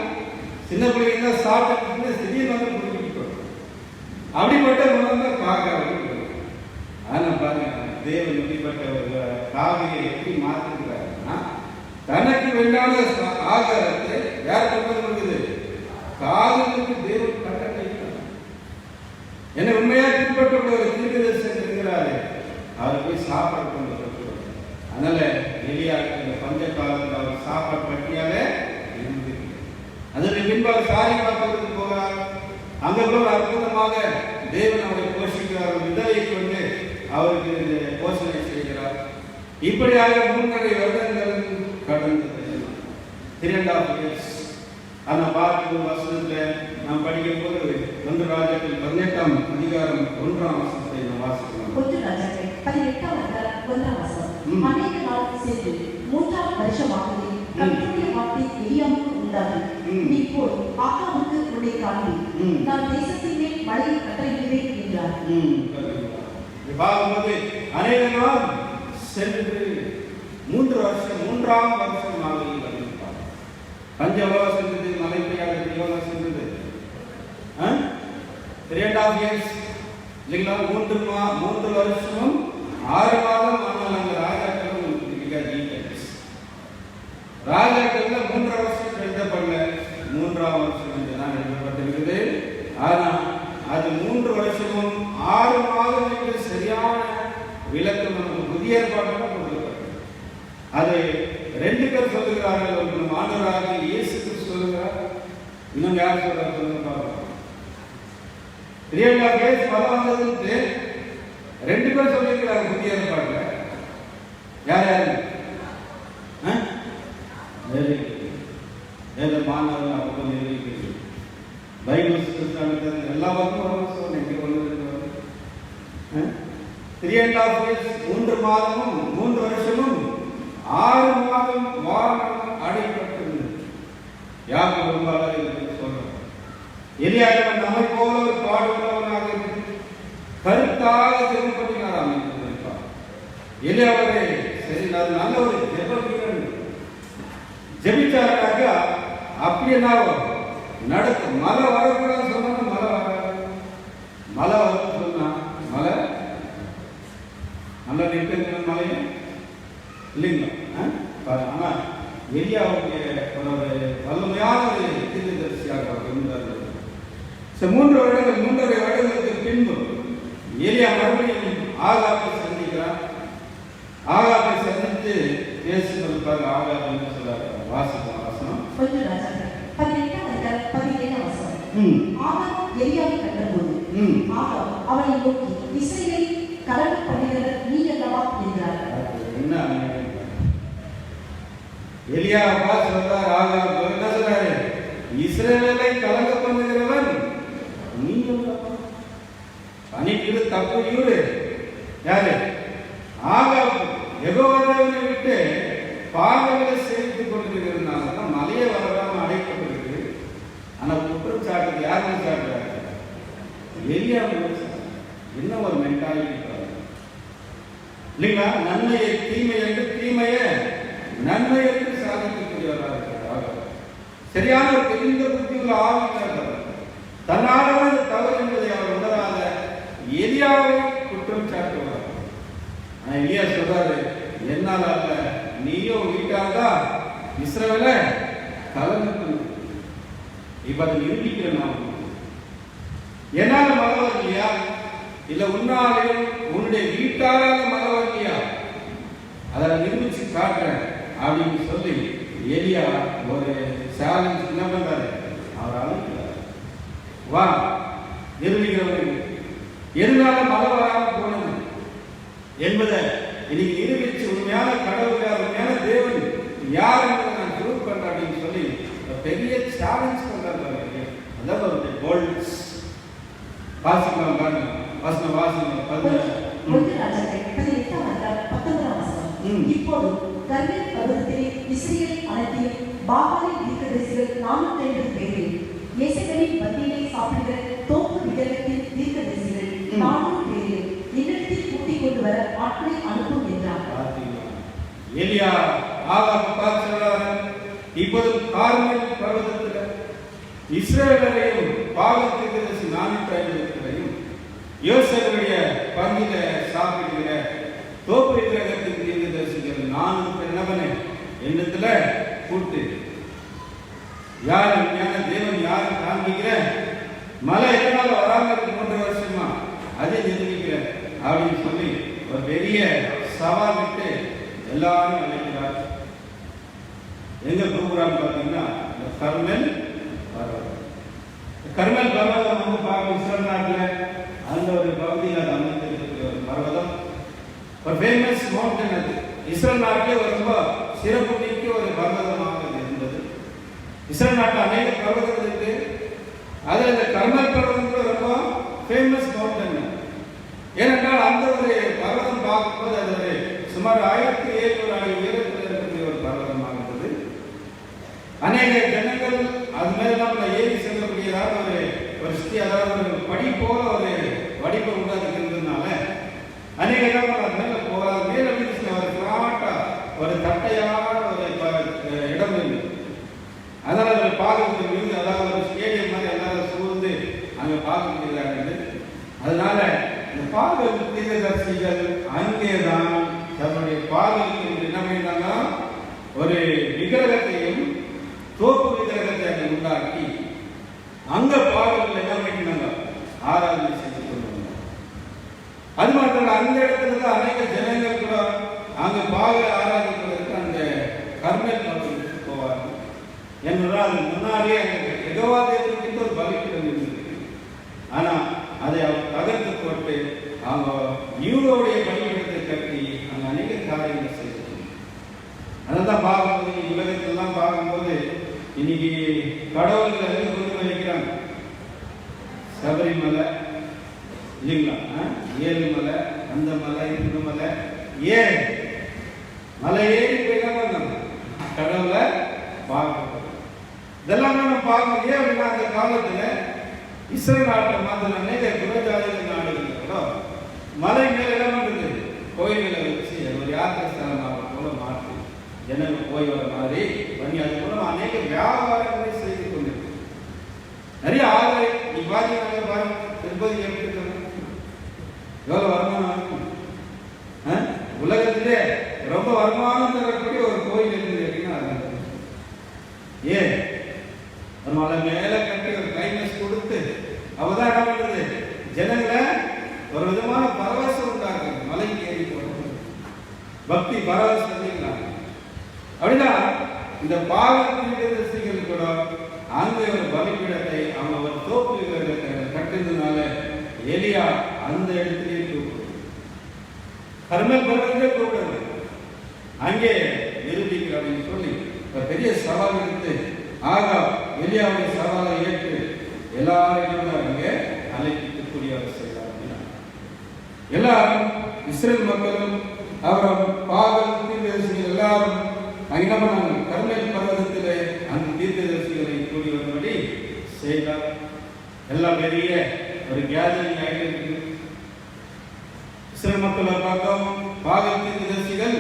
சின்ன பிள்ளைங்க தான் சாப்பிட்டு திடீர்னு வந்து குடிக்கிட்டு போயிடும். அப்படிப்பட்ட உணவு தான் காக்கா. ஆனால் பாருங்க, தேவன் இப்படிப்பட்ட காவியை எப்படி மாற்றிருக்கிறாருன்னா, தனக்கு வேண்டான ஆகாரத்தை யார் கொண்டு கொடுக்குது? காதலுக்கு தேவன் கட்டளை. என்ன உண்மையாக பின்பற்ற ஒரு தீர்க்கதரிசன் இருக்கிறாரு, அவர் போய் சாப்பாடு கொண்டு கொடுக்கிறார். அதனால எலியாவுக்கு இந்த பஞ்ச காலத்தில் அவர் சாப்பாடு பட்டியாலே இருந்து அதற்கு பின்பு அவர் சாரி பார்ப்பதற்கு போகிறார். அங்கே போல அற்புதமாக தேவன் அவரை போஷிக்கிறார். விதவை கொண்டு அவருக்கு போஷணை செய்கிறார். இப்படியாக 3.5 வருடங்கள் கடந்தது. 3.5 years. ஆனால் பார்க்கும் வசனத்தில் நாம் படிக்கும் போது 1 ராஜாக்கள் 18ஆம் அதிகாரம் 1ஆம் வசனத்தை நாம் வாசிக்கலாம். 1 ராஜாக்கள் 18ஆம் அதிகாரம் 1ஆம் வசனம். அநேக நாள் சென்று 3ஆம் வருஷமாகவே கர்த்தருடைய வார்த்தை எலியாவுக்கு உண்டானது. நீ போய் ஆகாபுக்கு உன்னை காண்பி, நான் தேசத்தின் மேல் மழையை கட்டளையிடுவேன் என்றார். பார்க்கும்போது அநேக நாள் சென்று 3ஆம் வருஷமாக பஞ்சவரம் சென்றது. மலை பெய்யாத எவ்வளவு சென்றது? 3.5 years இல்லைங்களா? 3 வருஷமும் 6 மாதம். ஆனால் அந்த ராஜாக்கள் ராஜாக்கள் 3 வருஷம் எழுதப்படல, 3ஆம் வருஷம் என்றுதான் எழுதப்பட்டிருக்குது. ஆனால் அது 3 வருஷமும் 6 மாதம் என்று சரியான விளக்கம் நமக்கு புதிய ஏற்பாட்டில் கொடுக்கப்பட்டது. அதை 2 பேர் சொல்லுகிறார்கள். ஒரு மாணவராக இயேசு கிறிஸ்து சொல்லுகிறார், இன்னும் யார் சொல்றார் சொல்லுங்க பார்க்கலாம். 3.5 years பலம் வந்ததுன்னு 2 பேர் சொல்லியிருக்கிறாங்க புதிய ஏற்பாட்டில். யார் யாரு? மாணவர்கள் அப்போ நிரூபிக்கிறது பைபிள் கிறிஸ்தானிகள் எல்லா பக்கமும் வரும் சொன்னேன். இங்கே ஒன்று 3.5 years 3 மாதமும் 3 வருஷமும் 6 மாதம் வானம் அடைப்பட்டிருந்தது. யார் பெரும்பாலும் என்று சொல்றோம். எலியாவின் நம்மை போல ஒரு பாடுபட்டவனாக இருந்து கருத்தாக ஜெபம் பண்ணினாராம். எலியாவரே சரி, நல்ல ஒரு ஜெப வீரன். ஜெபிச்சாருனாக்க அப்படி என்ன நடக்கும். மழை வரக்கூடாது சொன்னா மழை வராது. மழை வரும் சொன்னா மழை நல்லா நிற்கிற மழை இல்லைங்களா? ஆனா எலியாவுடைய ஒரு வல்லமையான ஒரு தீர்க்கதரிசியாக அவர் இருந்தார். 3.5 வருடங்களுக்கு பின்பு எலியா மறுபடியும் ஆகாபை சந்திக்கிறார். ஆகாபை சந்தித்து பேசுவதற்காக ஆகாப் என்று சொல்றார். வாசனம் 18 ஆகாப் எலியாவை கண்டபோது ஆகாப் அவனை நோக்கி, இஸ்ரவேலை கலங்க பண்ணுகிறவர் நீ அல்லவா என்றார். என்ன எலியா சொல்றார், ஆகாப் என்ன சொல்றாரு? இஸ்ரவேலை கலங்க பண்ணுகிறவன் நீ அல்லவா? பணிக்கு தப்பு இவரு யாரு? ஆகாப் யெகோவாவை விட்டு பாவங்களை சேவித்துக் கொண்டிருக்கிறதுனால தான் மலையை வரலாம அடைக்கப்பட்டிருக்கு. ஆனா குற்றம் சாட்டுறது யாருமே சாட்டுறாரு? எலியா. என்ன ஒரு மென்டாலிட்டி இல்லைங்களா? நன்மையை தீமை என்று, தீமையை நன்மை என்று சாதிக்கக்கூடியவராக இருக்கிறார். சரியான ஒரு தெரிந்த புத்தியுள்ள ஆவியாளர். தன்னால்தான் தவறு என்பதை அவர் உணராத எலியாவை குற்றம் சாட்டுவார். எலியா சொல்றாரு, என்னால் அல்ல, நீயோ வீட்டால்தான் இஸ்ரவேலை கலந்து. இப்ப அதை நிரூபிக்கிற நாம் என்னால மழை வரலையா, இல்ல உன்னாலே உன்னுடைய வீட்டால மழை வரலையா, அதை நிரூபிச்சு காட்டுறேன் அப்படின்னு சொல்லி எலியா ஒரு சேலஞ்ச் என்ன பண்றாரு? அவர் அழைக்கிறார், வா நிரூபிக்கிறவர்கள் எதனால மழை வராம போனது என்பதை இன்னைக்கு நிரூபிச்சு உண்மையான கடவுள் யார், உண்மையான தேவன் யார் என்பதை நான் ப்ரூவ் பண்றேன் அப்படின்னு சொல்லி பெரிய சேலஞ்ச் பண்றாரு. அதாவது ஒரு போல்ட்னஸ். வாசிக்கலாம் பாருங்க, வாசனம் வாசனம் இப்போது கர்மேல் பர்வதத்திலே இஸ்ரவேல் அனைத்தையும் பாகாலின் தீர்க்கதரிசிகள் 450 பேரை, இயேசபேலின் மத்தியிலே சாப்பிடுகிற தோப்பு விக்கிரகத்தின் தீர்க்கதரிசிகள் 400 பேரை என்னிடத்தில் கூட்டிக் கொண்டு வர ஆட்களை அனுப்பும் என்றார். எலியா ஆகாப் பார்த்து சொல்றாரு, இப்போது கார்மேல் பர்வதத்தில் இஸ்ரவேலையும் பாகால் தீர்க்கதரிசி 450 பேரையும் யோசேப்புடைய பங்கில சாப்பிடுகிற தோப்பு விக்கிரகத்தின் தீர்க்கதரிசிகள் 400 பேர் நபனை எண்ணத்துல கூட்டு, யார் உண்மையான தேவன் யாரு காண்பிக்கிற, மழை எதனால வராம 3 வருஷமா அதை நிரூபிக்கிற அப்படின்னு சொல்லி ஒரு பெரிய சவால் விட்டு எல்லாரும் அழைக்கிறார். எங்க கூப்பிடுறாங்க பார்த்தீங்கன்னா கர்மேல் பர்வதம். கர்மேல் பர்வதம் வந்து பார்க்க இஸ்ரேல் நாட்டில் அந்த ஒரு பகுதியில் அமைந்திருக்கிற ஒரு பர்வதம், ஒரு ஃபேமஸ் மவுண்டன். அது இஸ்ரேல் நாட்டிலே ஒரு ரொம்ப சிறப்பு மிக்க ஒரு பர்வதமாக இருந்தது. இஸ்ரேல் நாட்டில் அநேக பர்வதங்கள் இருக்கு. அதில் இந்த கர்மேல் பர்வதம் ரொம்ப ஃபேமஸ் மவுண்டன். ஏனென்றால் அந்த ஒரு பர்வதம் பார்க்கும்போது அது ஒரு சுமார் 1700 அடி உயரத்தில் இருக்கக்கூடிய ஒரு பர்வதமாக இருந்தது. அநேக ஜனங்கள் அது மேல நம்ம ஏறி செல்லக்கூடியதாக ஒரு ஸ்தி, அதாவது ஒரு படி போல ஒரு வடிவ உண்டாக்குறதுனால அநேக இடங்கள் அது மேல போகாத மேல ஒரு பிளாட்டா ஒரு தட்டையான ஒரு இடம் இருந்தது. அதனால ஒரு பார்க்கக்கூடிய விருது, அதாவது ஒரு ஸ்டேடியம் மாதிரி எல்லாரும் சூழ்ந்து அங்கே பார்க்க முடியல. அதனால இந்த பாகல் தீர்க்கதரிசிகள் அங்கேதான் தன்னுடைய பாகலுக்கு என்ன பண்ணியிருந்தாங்க, ஒரு விக்கிரகத்தையும் தோப்பு விக்கிரகத்தை அங்கே உண்டாக்கி அங்க பாகல்கள் என்ன பண்ணியிருந்தாங்க, ஆராதனை செஞ்சு கொண்டு வந்தாங்க. அது மட்டும் அந்த இடத்துல தான் அநேக ஜனங்கள் கூட அங்க பாகல் ஆராதிப்பதற்கு அந்த கர்மேல் பர்வதத்துக்கு போவார்கள். என்றால் அது முன்னாடியே அங்கே யெகோவா தேவனுக்கு ஒரு பலிபீடம் இருந்தது. ஆனா அதை அவர் தகர்த்து போட்டு அவங்க யூரோடைய பலிபீடத்தை கட்டி அங்கே அநேக காரியங்கள் செய்தார். அதான் பார்க்கும்போது உலகத்திலாம் பார்க்கும்போது இன்னைக்கு கடவுள்கள் எங்க கொண்டு வைக்கிறாங்க, சபரிமலை இல்லைங்களா, ஏழுமலை, அந்த மலை, இந்த மலை, ஏன் மலை ஏறி போயிடாம கடவுளை பார்க்கணும். இதெல்லாம் நம்ம பார்க்கணும். ஏன் அப்படின்னா அந்த காலத்துல இஸ்ரேல் நாட்டில் மாத்திரம் அநேக புறஜாதிக நாடுகள் கூட மலை மேல இடம் இருக்குது, கோயில்களை வச்சு ஒரு யாத்திரை ஸ்தலமாக போல மாற்றி ஜனங்கள் போய் வர மாதிரி பண்ணி அது மூலம் அநேக வியாபாரங்களை செய்து கொண்டிருக்கு. நிறைய ஆதாரை நீ பாத்தீங்கன்னா பாருங்க, திருப்பதி எப்படி எவ்வளவு வருமானம், உலகத்திலே ரொம்ப வருமானம் தரக்கூடிய ஒரு கோயில் இருக்குது அப்படின்னா ஏன் ஒரு மலை மேல கட்டி ஒரு கிளைமேக்ஸ் கொடுத்து அவதான் என்ன பண்றது, ஜனங்களை ஒரு விதமான பரவசம் உண்டாக்குது. மலைக்கு ஏறி போறது பக்தி பரவசம் அப்படின்னா இந்த பாவத்தின் கூட அங்க ஒரு பலிபீடத்தை அவங்க ஒரு தோப்பு கட்டுறதுனால எலியா அந்த இடத்திலேயே கர்மல் பர்வதத்தை கூப்பிடுறது அங்கே நிரூபிக்கிற அப்படின்னு சொல்லி ஒரு பெரிய சவால் எடுத்து ஆகா எலியாவுடைய சவாலை ஏற்று எல்லாரையும் அங்கே அழைக்கக்கூடிய அவசியம் அப்படின்னா எல்லாரும் இஸ்ரேல் மக்களும் அவரும் பாகல் தீர்க்கதரிசிகள் எல்லாரும் என்ன பண்ணாங்க, கர்மேல் பர்வதத்திலே அந்த தீர்க்கதரிசிகளை கூடி வரும்படி செய்தார். எல்லாம் பெரிய ஒரு கேதரிங் ஆகிட்டு இஸ்ரேல் மக்கள் ஒரு பக்கம், பாகல் தீர்க்கதரிசிகள்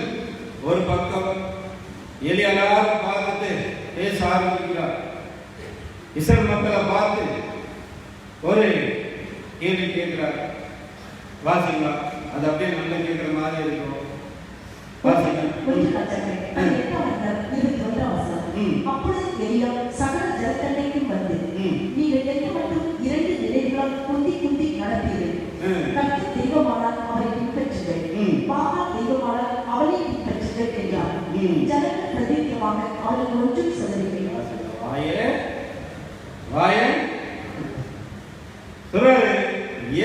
ஒரு பக்கம், எலியாவும் பார்த்துட்டு பேச ஆரம்பிக்கிறார். இஸ்ரேல் மக்களை பார்த்து ஒரு கேள்வி கேட்கிறார், வாசிங்க. அது அப்படியே நல்ல கேட்கிற மாதிரி இருக்கும். அப்பொழுது எலியா சகல ஜனத்தண்டைக்கும் வந்து, நீங்கள் என்ன மட்டும் 2 நிலைகளால் குந்தி குந்தி நடப்பீர்கள். கர்த்தர் தெய்வமானால் அவரை பின்பற்றுங்கள், பாகால் தெய்வமானால் அவரை பின்பற்றுங்கள் என்றார். ஜனங்கள் பிரதிநிதியாக அவர்கள் ஒன்றும் சொல்லவில்லை.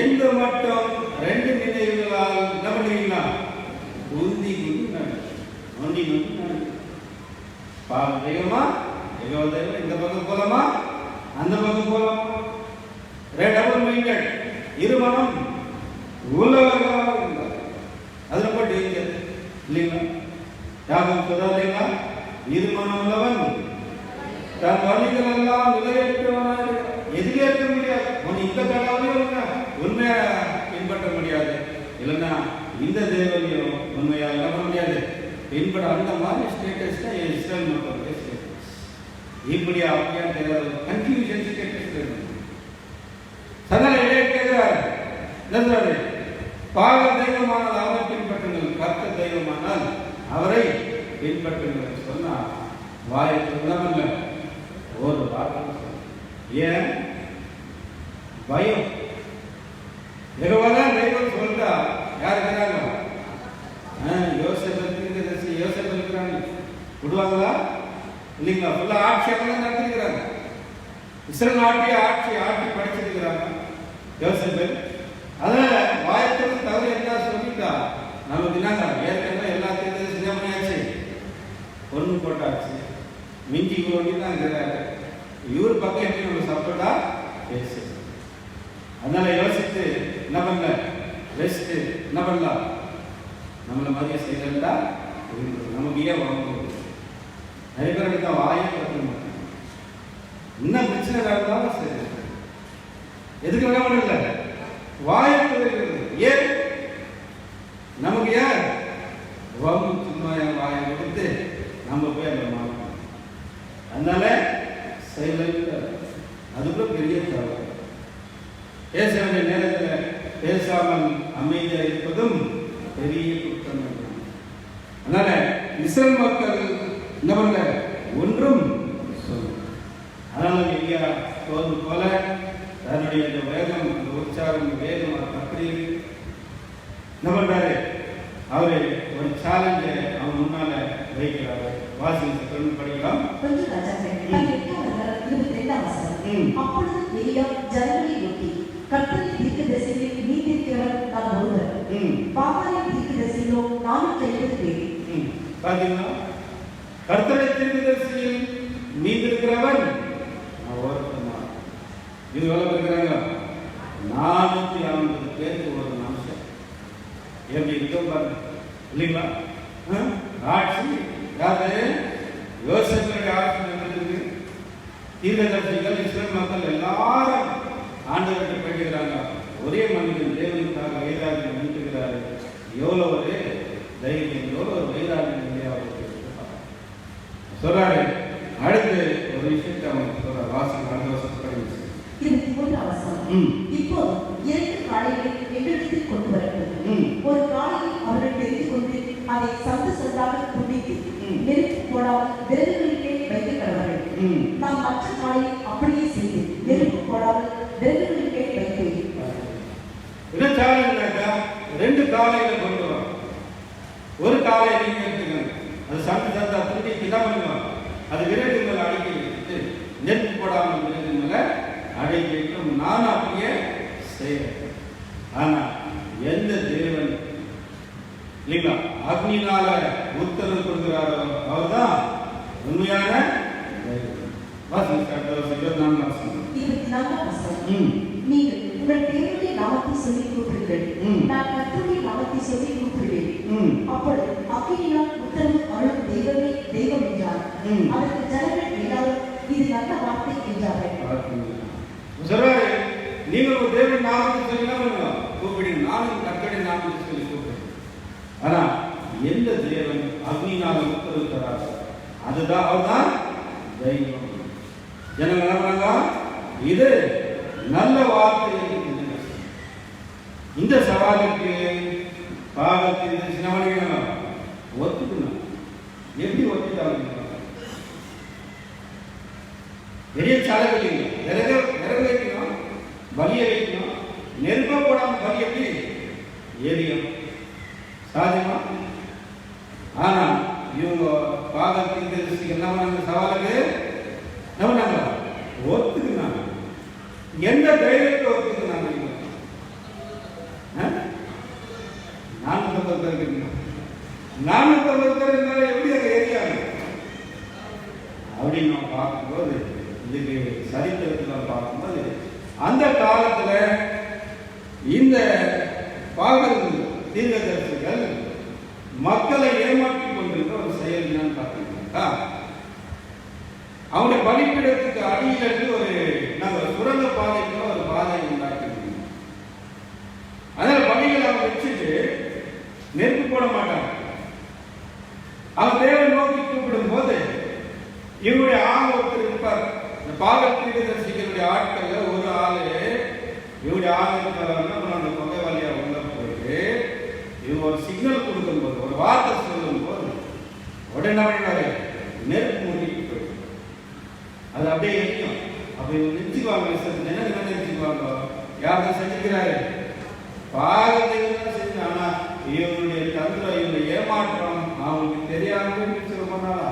எந்த மட்டும் 2 நிலைகளால் என்ன பண்ணுவீங்களா, குந்தி குந்தி நோண்டி நோண்டி பாவம் தெய்வமா தெய்வம் இந்த பக்கம் போலாமா அந்த பக்கம் போலாமா, டபுள் மைண்டட், இருமனம் உள்ளவர்களாக இருந்தார். அது ரொம்ப டேஞ்சர் இல்லைங்களா. யாரும் சொல்றாங்க, இருமனம் உள்ளவன் தன் வழிகள் எல்லாம் நிறைவேற்றவனாக எதிர்க்க முடியாது. இந்த கடவுளையும் உண்மையா பின்பற்ற முடியாது, இல்லைன்னா இந்த தேவனையும் உண்மையா என்ன பண்ண முடியாது பின்பற்ற. அந்த மாதிரி ஸ்டேட்டஸ் தான் இஸ்ரேல் மக்களுடைய ஸ்டேட்டஸ். இப்படி அப்படியா தெரியாது, கன்ஃபியூஷன் ஸ்டேட்டஸ். அதனால கேட்கிறார், பாக தெய்வமானால் அவரை பின்பற்றுங்கள், கர்த்த தெய்வமானால் அவரை பின்பற்றுங்கள் சொன்னா வாயை சொல்லாமல்ல ஒரு வார்த்தை. ஏன் பயம்? எவ்வளவுதான் தெய்வம் சொல்றா யார் இருக்கிறாங்க, யோசேப்பு இருக்கிறாங்க, விடுவாங்களா இல்லைங்களா? ஃபுல்லா ஆட்சி அவங்க நடத்திருக்கிறாங்க, இஸ்ரேல் நாட்டிய ஆட்சி படிச்சிருக்கிறாங்க யோசேப்பு. அதனால வாயத்துக்கு தவறு என்ன சொல்லிட்டா நமக்கு என்னங்க, ஏற்கனவே எல்லாத்தையும் சின்னமணியாச்சு, பொண்ணு போட்டாச்சு, மிஞ்சி தான் இருக்கிறாரு. இவர் பக்கம் எப்படி நம்ம சப்போர்ட்டா பேசு. அதனால யோசித்து என்ன பண்ணல, ரெஸ்ட் என்ன பண்ணலாம், நம்மள மாதிரியே செய்யறதா நமக்கு ஏன் வாங்க. நிறைய பேர் எடுத்த வாயை பற்ற மாட்டாங்க, இன்னும் பிரச்சனை நடந்தாலும் சரி, எதுக்கு என்ன பண்ணல வாயை. ஏன் நமக்கு ஏன் வம்பு சும்மா வாயை கொடுத்து நம்ம போய் அந்த மாட்டோம். அதனால சைலண்ட், அதுக்குள்ள பெரிய தவறு. பேச வேண்டிய நேரத்தில் பேசாமல் அமைதியாக இருப்பதும் பெரிய குற்றம். அதனால இஸ்ரேல் மக்கள் என்ன பண்ணல, ஒன்றும் சொல்ல. அதனால எலியா தோது போல தன்னுடைய இந்த வேகம், இந்த உற்சாகம், வேகம் அப்படி என்ன பண்றாரு, அவரு ஒரு சேலஞ்சை அவன் முன்னால வைக்கிறாரு. வாசித்து படிக்கலாம். அப்பொழுது எலியா ஜனங்களை நோக்கி, கர்த்தரின் தீர்க்கதரிசிகளில் நீதிக்கிறவர் நான் ஒருவர், பாகாலின் தீர்க்கதரிசிகளோ 450 பேர். பாத்தீங்களா, கர்த்தருடைய தீர்க்கதரிசியில் நீதிக்கிறவன் ஒருத்தன். இது எவ்வளவு இருக்கிறாங்க, இல்லைங்களா? ஆட்சி யாரு? யோசேப்பினுடைய ஆட்சி நடந்திருக்கு. தீர்க்கதரிசிகள் இஸ்ரவேல் மக்கள் எல்லாரும் ஆண்டவர்கிட்ட பேசுகிறாங்க. ஒரே மனிதன் தேவனுக்காக வைராகியம் நினைக்கிறாரு. எவ்வளோ ஒரு தைரியம், எவ்வளோ ஒரு வைராகியம் இல்லையா சொல்றாரு. அடுத்து ஒரு விஷயத்தை அவங்க சொல்ற வாசகம் அடுத்த வருஷம் 23 வசனம். இப்போது 2 காளைகளை எங்களிடத்தில் கொண்டு வரட்டும். ஒரு காளையை அவர்கள் தெரிந்து கொண்டு அதை சந்து சந்தாக துண்டித்து நெருப்பு போடாமல் விறகுகளின் மேல் வைக்க கடவர்கள். நாம் மற்ற காளையை அப்படியே செய்து நெருப்பு போடாமல் விறகுகளின் மேல் வைக்க. என்ன சாலைங்களாக்கா? 2 காளைகளை கொண்டு வரோம். ஒரு காளையை நீங்க எடுத்துக்கணும். அது சந்து சந்தா துண்டி என்ன பண்ணுவோம்? அது விறகு மேல அடக்கி வச்சுட்டு நெருப்பு போடாமல் விறகு மேல அடக்கி வைக்கணும். நானும் அப்படியே செய்யறேன். ஆனா எந்த தேவன் இல்லைங்களா அக்னினால உத்தரவு கொடுக்கிறாரோ அவர்தான் உண்மையான நீங்கள் உங்கள் தேவனுடைய நாமத்தை சொல்லி கூப்பிடுங்கள். நான் கர்த்தருடைய நாமத்தை சொல்லி கூப்பிடுவேன். அப்பொழுது அக்கினியால் உத்தரவு அருளும் தெய்வமே தெய்வம் என்றார். அதற்கு ஜனங்கள் எல்லாரும் இது நல்ல வார்த்தை என்றார்கள். நீங்கள் ஒரு தேவன் நாமத்தை சொல்லி கூப்பிடுங்க. நானும் கர்த்தருடைய நாமத்தை சொல்லி கூப்பிடுறேன். ஆனா எந்த தேவன் அக்னினால உத்தரவு தரார் அதுதான் அவர்தான் தெய்வம். ஜனங்கள் இது நல்ல வார்த்தை. இந்த சவாலுக்கு பாகத்தில் சினவனையும் ஒத்துக்கணும். எப்படி ஒத்துட்டாங்க? பெரிய சாலைகள் இல்லை. விறகு வைக்கணும், பலியை வைக்கணும். நெருப்ப போடாம பலி எப்படி எரியும்? சாதியமா? ஆனா இவங்க பாகத்தின் தெரிஞ்சு என்ன பண்ணாங்க? சவாலுக்கு நம்ம ஒத்துக்குனாங்க. எந்த தைரியத்தை ஒத்துக்குனாங்க? 450 பேர் இருக்கீங்க. 450 பேர் இருந்தாலும் எப்படி அங்க ஏரியாங்க அப்படின்னு நம்ம பார்க்கும்போது, இதுக்கு சரித்திரத்தில் பார்க்கும்போது அந்த காலத்துல இந்த பாகல் தீர்க்கதரிசிகள் மக்களை ஏமாற்றி கொண்டிருந்த ஒரு செயல் என்னன்னு பார்த்தீங்கன்னா, அவனுடைய பலிப்பீடத்துக்கு அடியில் இருந்து ஒரு நாங்கள் சுரங்க பாதைக்குள்ள ஒரு பாதை உண்டாக்கி, அதனால பலிகளை அவங்க வச்சுட்டு நெருப்பு போட மாட்டாங்க. அவன் தேவன் நோக்கி கூப்பிடும் போது இவருடைய ஆள் ஒருத்தர் இருப்பார். இந்த பாகல் தீர்க்கதரிசிகளுடைய ஆட்கள்ல ஒரு ஆளு இவருடைய ஆள் இருக்கிறவங்க அந்த கொகை வழியா உள்ள போயிட்டு இவங்க ஒரு சிக்னல் கொடுக்கும் போது, ஒரு வார்த்தை சொல்லும் போது உடனே நெருப்பு மூடிட்டு போயிடும். அது அப்படியே எரியும். அப்ப இவங்க நிறுத்திக்குவாங்க. என்ன நிறுத்திக்குவாங்க? யாரும் செஞ்சுக்கிறாரு பாகத்தை செஞ்சு. ஆனா இவங்களுடைய தந்திரம், இவங்க ஏமாற்றம் அவங்களுக்கு தெரியாம ரொம்ப நாளா.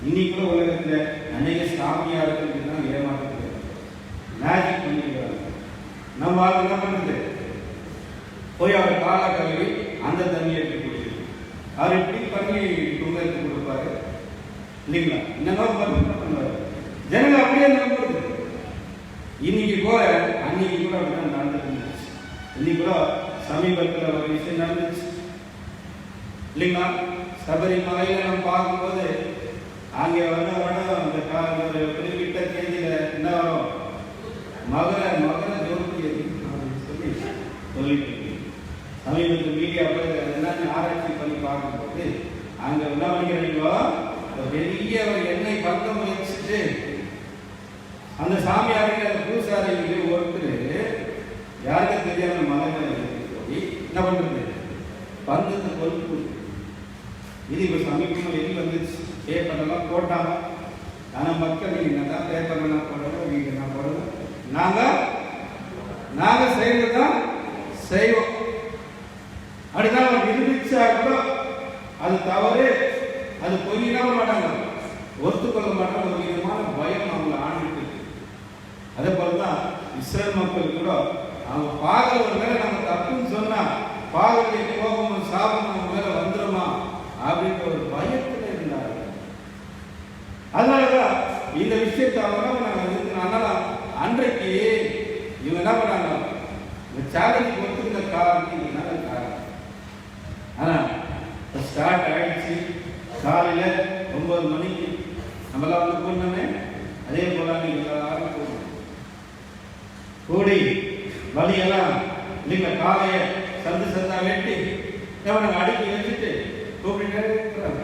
இன்னைக்கு கூட உலகத்துல அநேக சாமியார்கள் தான் ஏமாற்றது, மேஜிக் பண்ணிக்கிறாங்க. நம்ம ஆள் என்ன பண்ணுறது? போய் அவர் கால கழுவி அந்த தண்ணியை எடுத்து குடிச்சிருக்கு. அவர் இப்படி பண்ணி எடுத்து கொடுப்பாரு இல்லைங்களா? இந்த மாதிரி பண்ணுவாரு. ஜனங்கள் அப்படியே நம்புறது. இன்னைக்கு கூட அன்னைக்கு கூட அப்படிதான் நடந்துருந்துச்சு. இன்னைக்கு கூட சமீபத்தில் ஒரு விஷயம் நடந்துச்சு இல்லைங்களா? சபரிமலையில நம்ம பார்க்கும்போது அங்கே வந்த அந்த ஒரு குறிப்பிட்ட தேதியில என்ன வரும்? மகர ஜோதி அப்படின்னு சொல்லிட்டு சமீபத்தில் மீடியா போய் என்னன்னு ஆராய்ச்சி பண்ணி பார்க்கும்போது அங்க என்ன பண்ணிக்கிறீங்களோ பெரிய ஒரு எண்ணெய் பந்தம் வச்சுட்டு அந்த சாமியாருக்கு அந்த பூசாரிக்கு ஒருத்தர் யாருக்கும் தெரியாம மலை போய் என்ன பண்றது? பந்தத்தை கொழுப்பு. இது இப்ப சமீபமாக வெளி வந்துச்சு. பேப்பர்லாம் போட்டாங்க. ஆனா மக்கள் நீங்க என்னதான் பேப்பர்லாம் போடணும், நீங்க என்ன போடணும், நாங்க செய்யறதுதான் செய்வோம். அப்படிதான் அவங்க நிரூபிச்சா கூட அது தவறு, அது பொய்யினா மாட்டாங்க, ஒத்துக்கொள்ள மாட்டாங்க. ஒரு விதமான பயம் அவங்களை ஆண்டுட்டு. அதே போலதான் இஸ்ரேல் மக்கள் கூட அவங்க பாகல் ஒரு மேல நம்ம தப்புன்னு சொன்னா பாகலுடைய கோபமும் சாபம் நம்ம மேல வந்துருமா அப்படின்ற ஒரு பயத்துல இருந்தாங்க. அதனாலதான் இந்த விஷயத்தை அவங்க நாங்க அன்றைக்கு இவங்க என்ன பண்ணாங்க? இந்த சேலஞ்சுக்கு ஒத்துக்கிற காரணம் காரணம். ஆனா ஸ்டார்ட் ஆயிடுச்சு. காலையில் 9 மணிக்கு நம்மளாம் வந்து கூடணுமே, அதே போல நீங்கள் எல்லாரும் கூடணும். கூடி வழியெல்லாம் இல்லைங்களா, காலையை சந்தா வெட்டி அவனை அடுக்கி வச்சுட்டு கூப்பிட்டு இருக்கிறாங்க.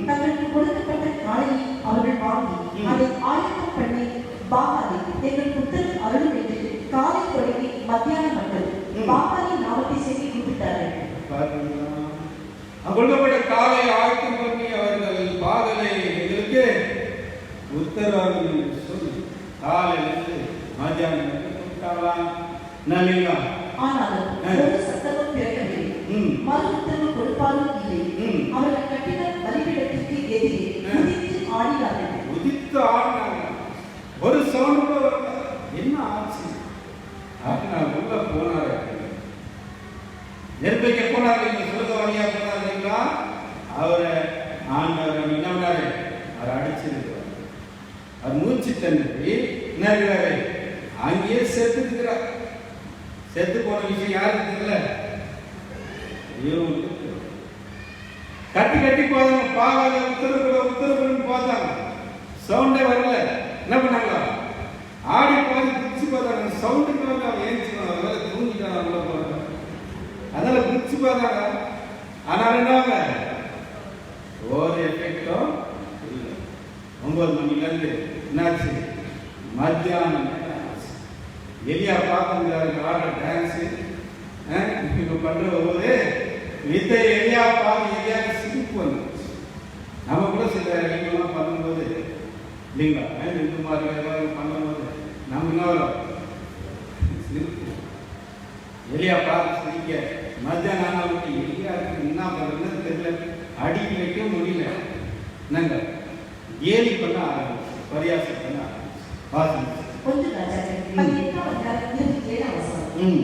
தங்களுக்கு கொடுக்கப்பட்ட காளையை அவர்கள் வாங்கி அதை ஆயத்தம் பண்ணி பாகாலை எங்கள் புத்தருக்கு அருள் என்று காலை தொடங்கி மத்தியானம் மட்டும் பாகாலின் நாமத்தை சொல்லி கூப்பிட்டார்கள். கொடுக்கப்பட்ட காலை ஆயத்தம் பண்ணி அவர்கள் பாகலை எங்களுக்கு உத்தரவாக சொல்லி காலையிலிருந்து மத்தியானம் கூப்பிட்டாலாம். நல்லீங்களா? ஆனாலும் ஒரு சத்தமும் பிறக்கவில்லை, மறு உத்தரவு கொடுப்பாலும் இல்லை. அவர்கள் கட்டின பலிபீடத்திற்கு எதிரே உதித்து ஆடினார்கள். உதித்து ஆடினாங்க. ஒரு சவுண்ட் என்ன ஆச்சு? நான் உள்ள போனாரு, நெருப்பிக்க போனாரு, சொல்லுங்க வழியா போனாருங்களா? அவரை ஆண்டவர் என்ன பண்ணாரு? அவர் அடிச்சிருக்கிறார். அவர் மூச்சு தண்ணி என்ன இருக்கிறாரு? அங்கேயே செத்து இருக்கிறார். செத்து போன விஷயம் யாருக்கு தெரியல, கட்டி கட்டி போதாங்க. பாவாத உத்தரவு பார்த்தாங்க, சவுண்டே வரல. என்ன பண்ணாங்க? ஆடி பாதி பிடிச்சு பார்த்தாங்க. சவுண்டுக்கு வந்து அவன் ஏஞ்சிக்கணும், தூங்கிட்டான். உள்ள போறாங்க, அதனால பிடிச்சு பார்த்தாங்க. ஆனால் என்னவாங்க, ஒரு எஃபெக்டும் இல்லை. 9 மணிலேருந்து என்னாச்சு? மத்தியானம் எலியா பார்க்க ஆடுற டான்ஸு இப்போ பண்ணுற போது வித்தை எலியா பார்த்து எலியாக சிரிப்பு வந்துச்சு. நம்ம கூட சில எல்லாம் பண்ணும்போது இல்லைங்களா, இந்த மாதிரி ஏதாவது பண்ணும்போது நம்ம என்ன வரும்? சிரிப்பு. எலியா பார்த்து சிரிக்க மத்தியானம் ஆனால் எலியாவுக்கு என்ன பண்ணுறதுன்னு தெரியல, அடிக்க வைக்க முடியல. என்னங்க கேலி பண்ண ஆரம்பிச்சு, பரியாசம் பண்ண ஆரம்பிச்சு. வாசனை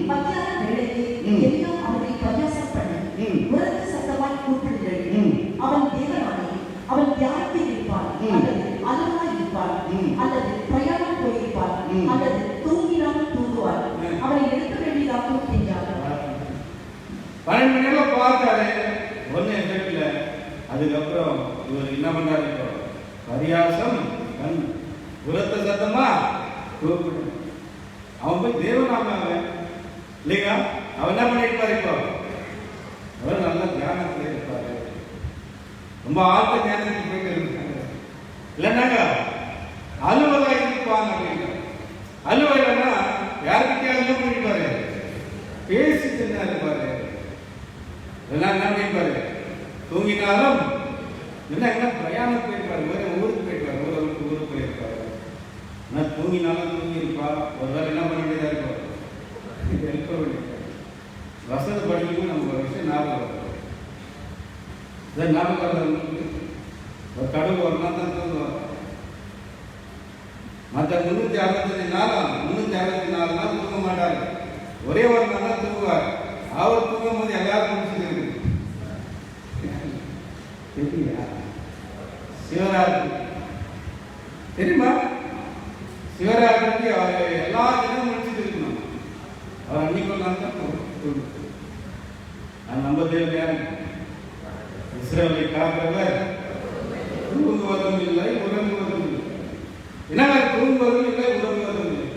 மத்தியான வேளைக்கு எலியா அவனை பரியாசம் பண்ணி உரத்த சத்தமாய் கூப்பிடுங்கள். அவன் தேவனானே, அவன் தியானத்தில் இருப்பான், அல்லது அலமாய் இருப்பான், அல்லது பிரயாணம் போயிருப்பான், அல்லது தூங்கினாலும் தூங்குவான். அவனை எடுக்க வேண்டியதாகும் என்றார். 12 மணி நேரம் பார்த்தாரு, ஒன்னும் எஃபெக்ட் இல்லை. அதுக்கப்புறம் இவர் என்ன பண்ணாரு? பரியாசம் உரத்த சத்தமா கூப்பிடு. அவன் போய் தேவனாம இல்லைங்களா? அவன் என்ன பண்ணிருப்பாரு? இப்போ அவர் நல்ல தியானத்தில் இருப்பாரு, ரொம்ப ஆழ்ந்த தியானத்துக்கு போயிட்டு இருக்காங்க. இல்லைன்னாங்க அலுவலா இருப்பாங்க. அப்படின்னா அலுவலன்னா யாருக்கிட்டே என்ன பண்ணிருப்பாரு? பேசிட்டு என்ன இருப்பாரு? எல்லாம் என்ன பண்ணிருப்பாரு? தூங்கினாலும் என்ன பிரயாணம் போயிருப்பாரு, வேற ஊருக்கு போயிருப்பாரு, ஊருக்கு போயிருப்பாரு. ஆனால் தூங்கினாலும் தூங்கியிருப்பா. ஒரு வேலை என்ன பண்ண வேண்டியதாக இருக்கும்? எழுப்ப வேண்டியது. வசதி படிக்கும்போது நமக்கு ஒரு விஷயம் ஞாபகம் வரும். இதை ஞாபகம் வர்றது ஒரு கடவுள் ஒரு நாள் தான் தூங்குவார். மற்ற 364 நாள் தூங்க மாட்டார். ஒரே ஒரு நாள் தான் தூங்குவார். அவர் தூங்கும் போது எல்லாரும் முடிச்சுட்டு இருக்கு. சிவராத்திரி தெரியுமா? சிவராத்திரிக்கு அவர் எல்லா தினமும் முடிச்சுட்டு இருக்கணும். அவர் அன்னைக்கு ஒரு நாள் தான் நம்ம தேவையான இஸ்ரவேலை காக்கிறவர் தூங்குவதும் இல்லை, உறங்குவதும் இல்லை. என்ன தூங்குவதும் இல்லை, உறங்குவதும் இல்லை.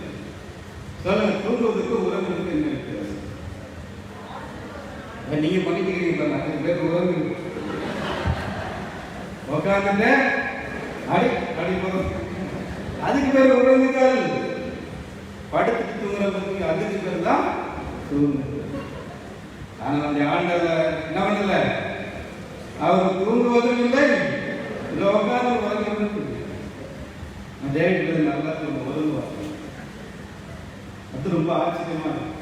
சொல்லுங்க, தூங்குவதற்கு உறங்குவதற்கு என்ன வித்தியாசம்? நீங்க பண்ணிக்கிறீங்க, நிறைய பேர் உறங்கு உட்காந்துட்டு அடி போதும், அதுக்கு பேர் உறங்குகள். படுத்துட்டு தூங்குறதுக்கு அதுக்கு பேர் தான் தூங்கு. ஆனால் அந்த ஆண்டவர் என்ன பண்ணல, அவர் தூங்குவதும் இல்லை, இந்த உட்காந்து உறங்குவதும் இல்லை. டேவிட் நல்லா ஒதுங்குவார். அது ரொம்ப ஆச்சரியமா இருக்கு.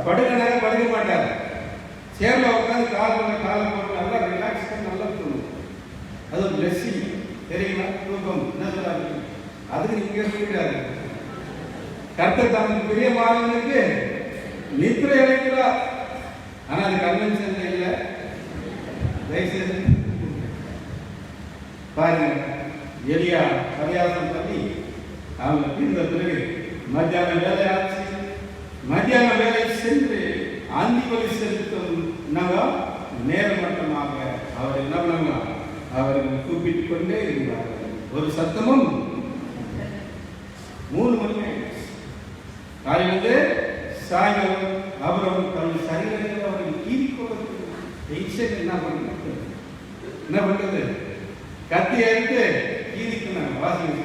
படுக்க நேரம் படுக்க மாட்டார், சேர்ல உட்காந்து காலை போட்டு நல்லா ரிலாக்ஸ் பண்ணி நல்லா தூங்கும். அது ஒரு பிளெஸிங் தெரியுமா? தூக்கம் என்ன சொல்றாங்க, அதுக்கு நீங்க சொல்லிக்கிறாரு. கர்த்தர் தனக்கு பெரிய மாணவனுக்கு நித்திரை அழைக்கிறார். ஆனா அது கன்வென்ஷன் இல்லை. தயவுசெய்து பாருங்க, எலியா பரியாசம் பண்ணி அவங்க தீர்ந்த பிறகு மத்தியான வேலை ஆச்சு. மத்தியான வேலை சென்று அந்தி பலி செலுத்தும் நேரமட்டமாக அவர் என்ன பண்ணாங்க, அவர்கள் கூப்பிட்டுக் கொண்டே இருந்தார்கள். ஒரு சத்தமும் 3 மணி ஆயிடுச்சு. காலையிலிருந்து சாயங்காலம் அப்புறம் தன்னுடைய சரீரத்தில் அவர்கள் கீறிக்கொள்வது என்ன பண்றது, கத்தி அறுத்து கீறிக்கிறாங்க. வாசிங்க.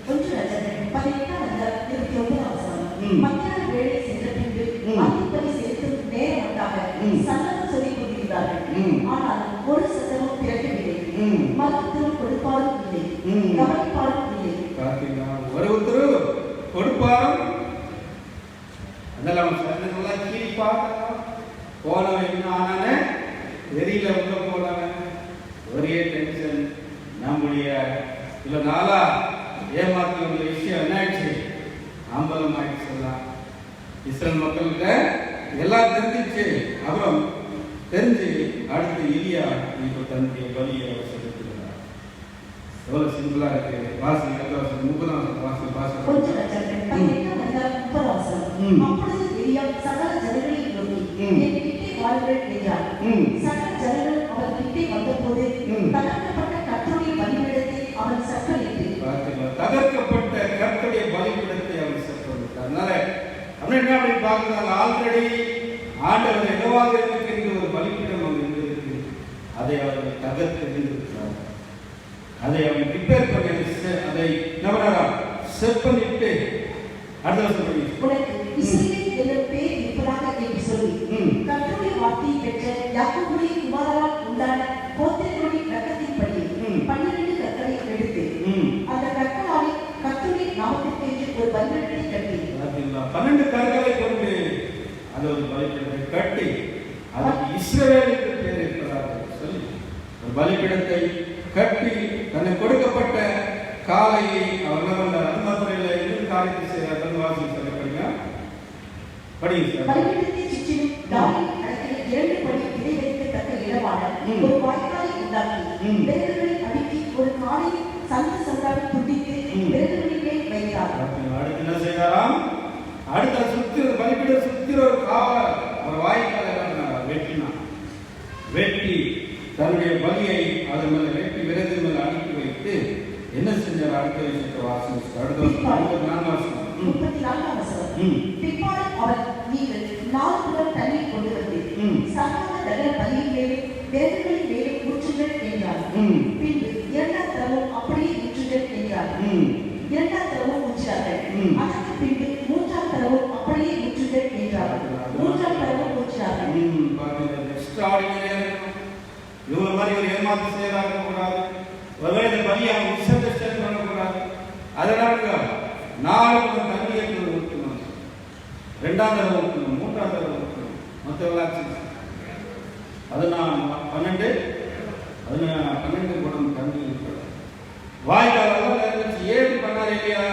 1 ராஜாக்கள் 18:29 மத்தியான வேலை சென்ற பின்பு அந்திப்பலி செலுத்தும் நேரம் வந்தாக சன்னதம் சொல்லிக் கொண்டிருந்தார்கள். ஆனால் ஒரு சத்தமும் பிறக்கவில்லை, மருத்துவம் கொடுப்பாரும் இல்லை, கவனிப்பாரும் இல்லை. ஒருத்தர் கொடுப்பாரும் அதெல்லாம் சன்னதெல்லாம் கீழி பார்க்கலாம். போனவன் என்ன ஆனானே தெரியல, உள்ள போனவன் ஒரே டென்ஷன். நம்முடைய சில நாளா ஏமாற்ற விஷயம் என்ன ஆயிடுச்சு, அம்பலம் ஆயிடுச்சு. எல்லாம் இஸ்ரேல் மக்களுக்கு எல்லாம் தெரிஞ்சிச்சு. அப்புறம் தெரிஞ்சு அடுத்து எலியா இப்போ தன்னுடைய பலியை செலுத்துகிறார். எவ்வளவு சிம்பிளா இருக்கு. வாசி 30 வாசி வாசி. அப்பொழுது எலியா சகல ஜனங்களையும் நோக்கி, என் கிட்டே வாருங்கள் என்றார். சகல ஜனங்கள் அவர் கிட்டே வந்தபோது தகர்க்கப்பட்ட கர்த்தருடைய பலிபீடத்தை அவன் சற்றலிட்டு, தகர்க்கப்பட்ட கர்த்தருடைய பலிபீடத்தை அவன் சற்றலிட்டார். அதனால அவன் என்ன அப்படி பார்க்கிறாங்க, ஆல்ரெடி ஆண்டவர் என்னவாக இருக்கின்ற ஒரு பலிபீடம் அங்கு இருந்திருக்கு. அதை அவர்கள் தகர்த்திருக்கிறார். அதை அவன் ரிப்பேர் பண்ணி அதை செட் பண்ணிட்டு உனக்கு இஸ்ரவேல் என்னும் பேர் இருப்பதாக என்று சொல்லி கர்த்தருடைய வார்த்தையை பெற்ற யாக்கோபுடைய குமாரரால் உண்டான கோத்திரங்களுடைய இரத்தத்தின்படி 12 கற்களை எடுத்து அந்த கற்களாலே கர்த்தருடைய நாமத்திற்கு என்று ஒரு பலிபீடத்தை கட்டி 12 கற்களை கொண்டு அது ஒரு பலிபீடத்தை கட்டி அதற்கு இஸ்ரவேல் என்று பெயர் இருப்பதாக சொல்லி ஒரு பலிபீடத்தை கட்டி தன்னை கொடுக்கப்பட்ட காலையை அவர் அந்த முறையில் எது காரியத்தை செய்தார்கள். வாசி சொல்லப்படுங்க. படிங்க. பலிபீடத்தை சுற்றிலும் தாவீது அடக்கிய 2 படி இதை வைக்கத்தக்க இடமான ஒரு வாய்க்காலை உண்டாக்கி விறகுகளை அடுக்கி ஒரு காலை சந்து சந்தாக துண்டித்து விறகுகளின் மேல் வைத்தார். அடுத்து என்ன செய்தாராம், அடுத்த சுற்றி பலிபீட சுற்றி ஒரு ஒரு வாய்க்காலை வெட்டினார். வெட்டி தன்னுடைய பலியை அதன் மேல வெட்டி விறகு மேல் அடுக்கி வைத்து என்ன செஞ்சார், அடுத்த விஷயத்தை வாசிச்சு அடுத்த 34 பிற்பாடு அவர், நீங்கள் 4 குடம் தண்ணீர் கொண்டு வந்து சர்வாங்க தகன பலியின் மேலும் விறகுகளின் மேலும் ஊற்றுங்கள் என்றார். பின்பு 2ஆம் தரமும் அப்படியே ஊற்றுங்கள் என்றார். 2ஆம் தரமும் ஊற்றினார்கள். அதற்கு பின்பு 3ஆம் தரமும் அப்படியே ஊற்றுங்கள் என்றார். 3ஆம் தரமும் ஊற்றினார்கள். இவ்வளவு மாதிரி ஒரு ஏமாற்று செயலாக கூடாது. ஒருவேளை இந்த பலியை அவங்க மிஸ்அண்டர்ஸ்டாண்ட் பண்ணக்கூடாது. அதனால 4 குடம் தண்ணியை ஊற்றணும், 2ஆம் தடவை ஊற்றணும், 3ஆம் தடவை ஊற்றணும். மொத்த விளாட்சி 12 குடம் தண்ணி ஊற்றணும். வாய்க்காலெல்லாம் இருந்துச்சு. ஏன் பண்ணாரு இல்லையா?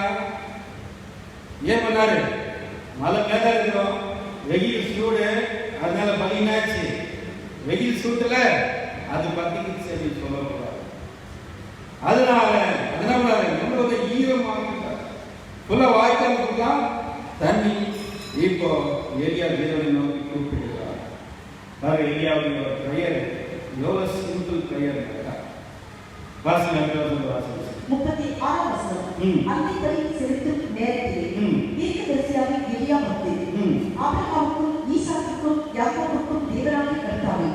ஏன் பண்ணாரு? மழை மேல இருக்கிறோம், வெயில் சூடு, அதனால பலினாச்சு. வெயில் சூட்டுல அது பத்திக்கு சரி சொல்லக்கூடாது. அதனால நம்மளோட ஈரமாக வாய்க்கால் தண்ணி. இப்போ எலியா தேவனை நோக்கி கூப்பிடுகிறார். எலியாவுடைய பெயர் எவ்வளவு சிம்பிள் பெயர். 36ஆம் வசனம். அந்திப்பலி செலுத்தும் நேரத்திலே தீர்க்கதரிசியாகிய எலியா வந்து, ஆபிரகாமுக்கும் ஈசாக்குக்கும் யாக்கோபுக்கும் தேவனாகிய கர்த்தாவே,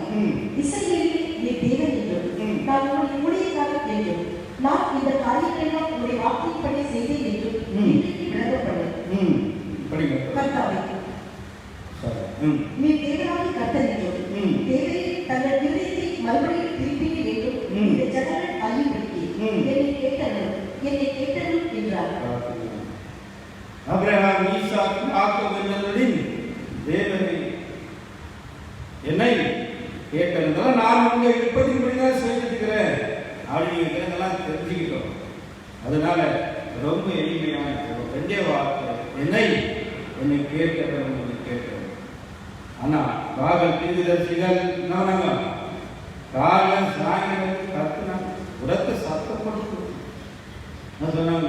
இஸ்ரவேலிலே நீர் தேவன் என்றும் நான் உம்முடைய ஊழியக்காரன் என்றும் நான் இந்த காரியங்களெல்லாம் உம்முடைய வார்த்தையின்படி செய்தேன் என்றும் இன்றைக்கு விளங்கப்படும். கர்த்தாவே, நீர் தேவனாகிய கர்த்தர் என்றும் தேவரே தங்கள் இருதயத்தை மறுபடியும் திருப்பினீர் என்றும் இந்த ஜனங்கள் அறியும்படிக்கு என்னை கேட்டனும் என்றார். ஆபிரகாம், ஈசாக்கு, யாக்கோபு என்பவர்களின் தேவனை என்னை கேட்டதுனால நான் உங்க விருப்பத்தின்படிதான் செஞ்சிருக்கிறேன் அப்படின்னு இதெல்லாம் தெரிஞ்சுக்கிட்டோம். அதனால ரொம்ப எளிமையான 2 வார்த்தை, என்னை கேட்டவன் கேட்டவன். ஆனா பாகல் தீர்க்கதரிசிகள் என்னவனாங்க, காலம் சாயங்காலம் கத்துனாங்க, உரத்தை சத்தப்பட்டு சொன்னாங்க.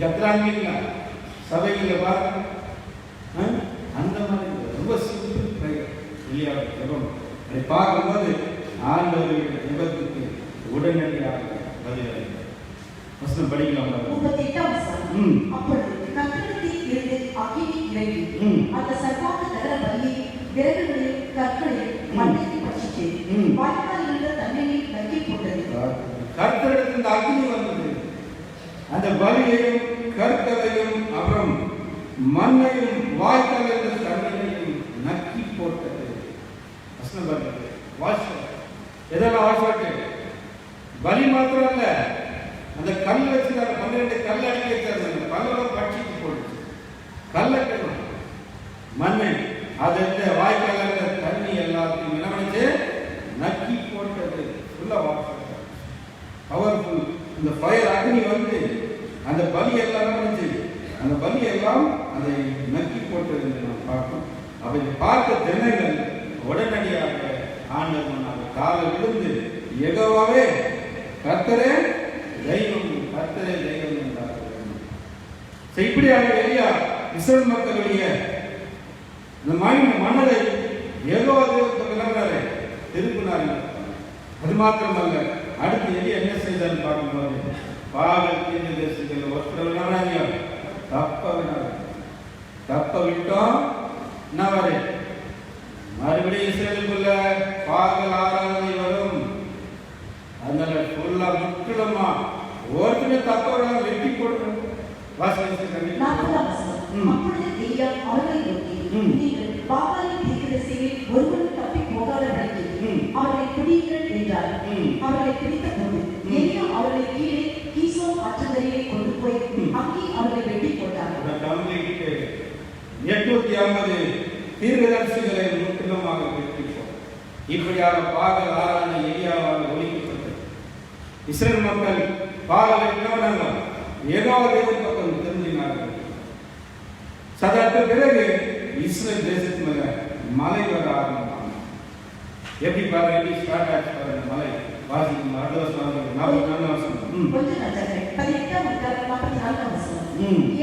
கத்துறாங்களா சபைகளில் பாருங்க. அந்த மாதிரி ரொம்ப சிம்பிள் ப்ரேயர் இல்லையா ஜெபம். அதை பார்க்கும்போது ஆண்டவருடைய ஜெபத்துக்கு உடனடியாக பதிலளிக்கிறார். வசனம் படிக்கலாம். 38ஆம் வசனம். அப்பொழுது கர்த்தரிடத்தில் இருந்து அக்கினி இறங்கி அந்த சர்வாங்க நகர பலியை விறகுகளில் கற்களில் மண்ணைக்கு பட்சித்து வாய்க்கால் இருந்த தண்ணீரில் நக்கி போட்டது. கர்த்தரிடத்தில் இந்த அக்கினி வந்தது, அந்த பலியையும் கற்களையும் அப்புறம் மண்ணையும் வாய்க்கால் இருந்த தண்ணீரையும் நக்கி போட்டது. வசனம் பாருங்க. எதெல்லாம் வாய்ப்பாட்டு பலி மாத்திரம் இல்ல, அந்த கல் வச்சுட்டாங்க, 12 கல் அடிக்க வச்சாங்க. அந்த கல்லெல்லாம் பட்சிக்கு போடுச்சு. கல்லக்கணும் மண்ணை அதை வாய்க்கால தண்ணி எல்லாத்தையும் என்ன பண்ணிச்சு, நக்கி போட்டது. பவர்ஃபுல். இந்த ஃபயர் அக்னி வந்து அந்த பலி எல்லாம் பண்ணிச்சு, அந்த பலி எல்லாம் அதை நக்கி போட்டது என்று நாம் பார்க்கணும். அப்படி பார்த்த ஜனங்கள் உடனடியாக ஆண்டவன் காலை விழுந்து யெகோவாவே கர்த்தரே தெய்வம், கர்த்தரே தெய்வம் என்றார்கள். இப்படியாக எலியா இஸ்ரவேல் மக்களுடைய இந்த மன்னரை யெகோவா தேவனுக்கு திருப்பினார். அது மாத்திரமல்ல, அடுத்து எலியா என்ன செய்தார் பார்க்கும்போது பாகத்தின் தேசத்தில் ஒருத்தர் தப்ப விட்டோம். என்ன மறுபடியும் இஸ்ரவேலுக்குள்ள பாகல் ஆராதனை வரும். அதனால ஃபுல்லா முற்றிலுமா ஒருத்தனை தப்பவர்கள் வெட்டி போடுறோம். அப்பொழுது எலியா அவர்களை நோக்கி, நீங்கள் பாகாலின் தீர்க்கதரிசிகளில் ஒருவரும் தப்பி போகாதபடிக்கு அவர்களை பிடியுங்கள் என்றார். அவர்களை பிடித்த போது எலியா அவர்களை கீழே கீசோன் ஆற்றங்கரையை கொண்டு போய் அங்கே அவர்களை வெட்டி போட்டார். 850 தீர்க்கதரிசிகளை முற்றிலுமாக வெட்டி போட்டார். இப்படியாக பாகல் ஆராதனை எலியாவால் ஒழிக்கப்பட்டது. இஸ்ரவேல் மக்கள் பாகலை வினவனாங்க, யெகோவா தேவன் பக்கம் திரும்பினார்கள். சதற்கு பிறகு இஸ்ரவேல் தேசத்து மேல மலை வர ஆரம்பித்தாங்க. எப்படி பாருங்க, எப்படி ஸ்டார்ட் ஆச்சு பாருங்க மலை. வாசிக்கும் அடுத்த வருஷம் 44 வருஷம். 18ஆம் அதிகாரம் 44ஆம் வசனம்.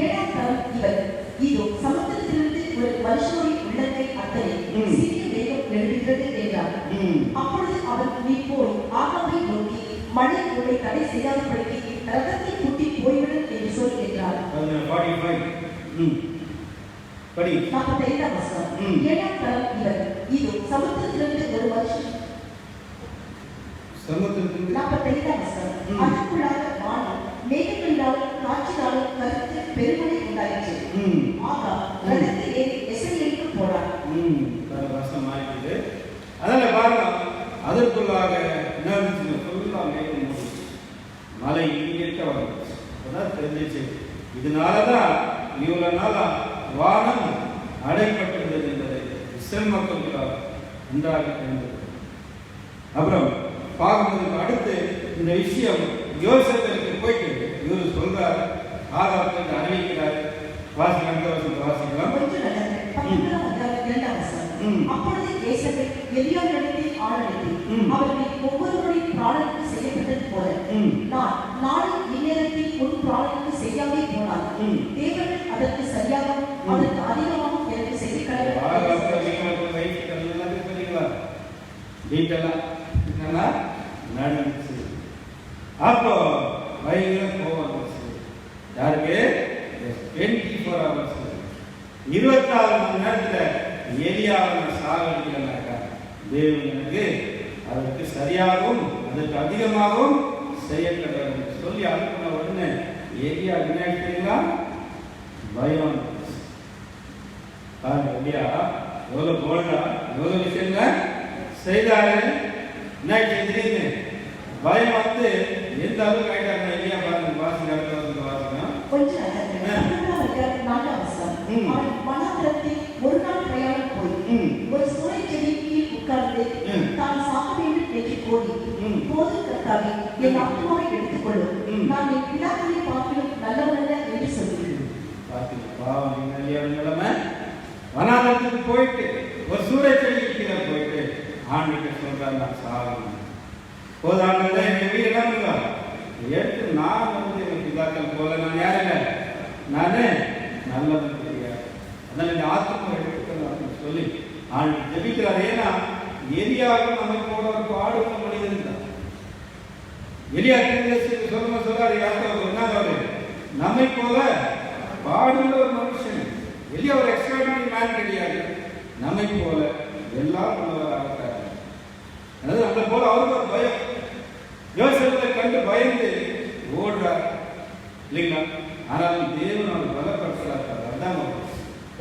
7ஆம் தரம் இவர் இதோ சமுத்திரத்திலிருந்து ஒரு மனுஷனுடைய உள்ளங்கை அத்தனை சிறிய வேகம் எழுதுகிறது என்றார். அப்பொழுது அவர், நீ போய் ஆகாபை நோக்கி மழை உன்னை தடை செய்யாதபடிக்கு ரதத்தை கூட்டி போய்விடும் என்று சொல் என்றார். 45ஆம் வசனம். 7ஆம் தரம் இவர் இதோ சமுத்திரத்திலிருந்து ஒரு மனுஷன் 45ஆம் வசனம். அதற்குள்ளாக வானம் மேகங்களினாலும் காற்றினாலும் கருத்து பெருமழை உண்டாயிற்று. ஆகா ரதத்தை ஏறி எசேலுக்கு போனார். அதனால பாருங்க, அதற்குள்ளாக மலை இங்கிட்ட வந்துச்சு. அதான் தெரிஞ்சிச்சு. இதனாலதான் இவ்வளவு நாளா வானம் அடைப்பட்டிருந்தது என்பதை இஸ்ரவேல் மக்களுக்கு உண்டாக தெரிந்தது. அப்புறம் பார்க்கும்போது அடுத்து இந்த விஷயம் யோசேப்புக்கு போயிட்டு இவர் சொல்றார், ஆகாபுக்கு அறிவிக்கிறார். வாசிக்கலாம். அப்பொழுது யோசேப் எலியாவிடத்தில் ஆளழைத்து அவர்களை ஒவ்வொருவருடைய பிராணனுக்கு செய்யப்பட்டது போல நான் நாளை இந்நேரத்தில் உன் பிராணனுக்கு செய்யாமே போனால் தேவர்கள் அதற்கு சரியாகவும் அதற்கு அதிகமாகவும் எனக்கு செய்ய நடந்துச்சு. அப்போ பயங்கர கோபம் யாருக்கு? 24 hours 24 மணி நேரத்துல எலியாவை சாகடிக்கலனாக்கா தேவன் எனக்கு அதற்கு சரியாகவும் அதற்கு அதிகமாகவும் செய்யப்படும் சொல்லி அனுப்பின உடனே எலியா வினாடிங்களா பயம். எலியா எவ்வளவு போல்டா, எவ்வளவு விஷயங்க செய்தாரு. என்ன திடீர்னு பயம் வந்து எந்த அளவுக்கு ஆயிட்டாங்க எலியா பாருங்க. வாசிங்க ஒரு நாள் பிரயாணம் போய் ஒரு சூறை செடியின் கீழ் உட்கார்ந்து தான் சாக வேண்டும் என்று கோரி, போது கர்த்தாவே என் ஆத்மாவை எடுத்துக்கொள்ளும், நான் என் பிதாக்களை பார்க்கிலும் நல்லவனல்ல என்று சொல்கிறேன். நிலைமை வனாந்தரத்துக்கு போயிட்டு ஒரு சூறை செடிக்கு கீழே போயிட்டு ஆண்டுகிட்ட சொல்றாரு, நான் சாகணும். போதாங்க என் வீடு என்ன எடுத்து நான் வந்து என் பிதாக்கள் போல நான் யாருங்க நானே நல்லவன் கிடையாது. அதனால இந்த ஆத்மா எடுத்துக்கலாம் அப்படின்னு சொல்லி ஆள் ஜெபிக்கிறார். ஏன்னா எலியாவும் நம்மை போல ஒரு பாடுள்ள மனிதன் தான். எலியா தீர்க்கதரிசி சொல்றாரு யாக்கோபு, என்ன நம்மை போல பாடுள்ள ஒரு மனுஷன். எலியா ஒரு எக்ஸ்ட்ராடினரி மேன் கிடையாது, நம்மை போல எல்லாம் உள்ளவராக. அதாவது நம்மளை போல அவருக்கு ஒரு பயம். யோசேப்பை கண்டு பயந்து ஓடுறார் இல்லைங்களா? ஆனாலும் தேவன் அவர் பலப்படுத்துறாரு. அதான்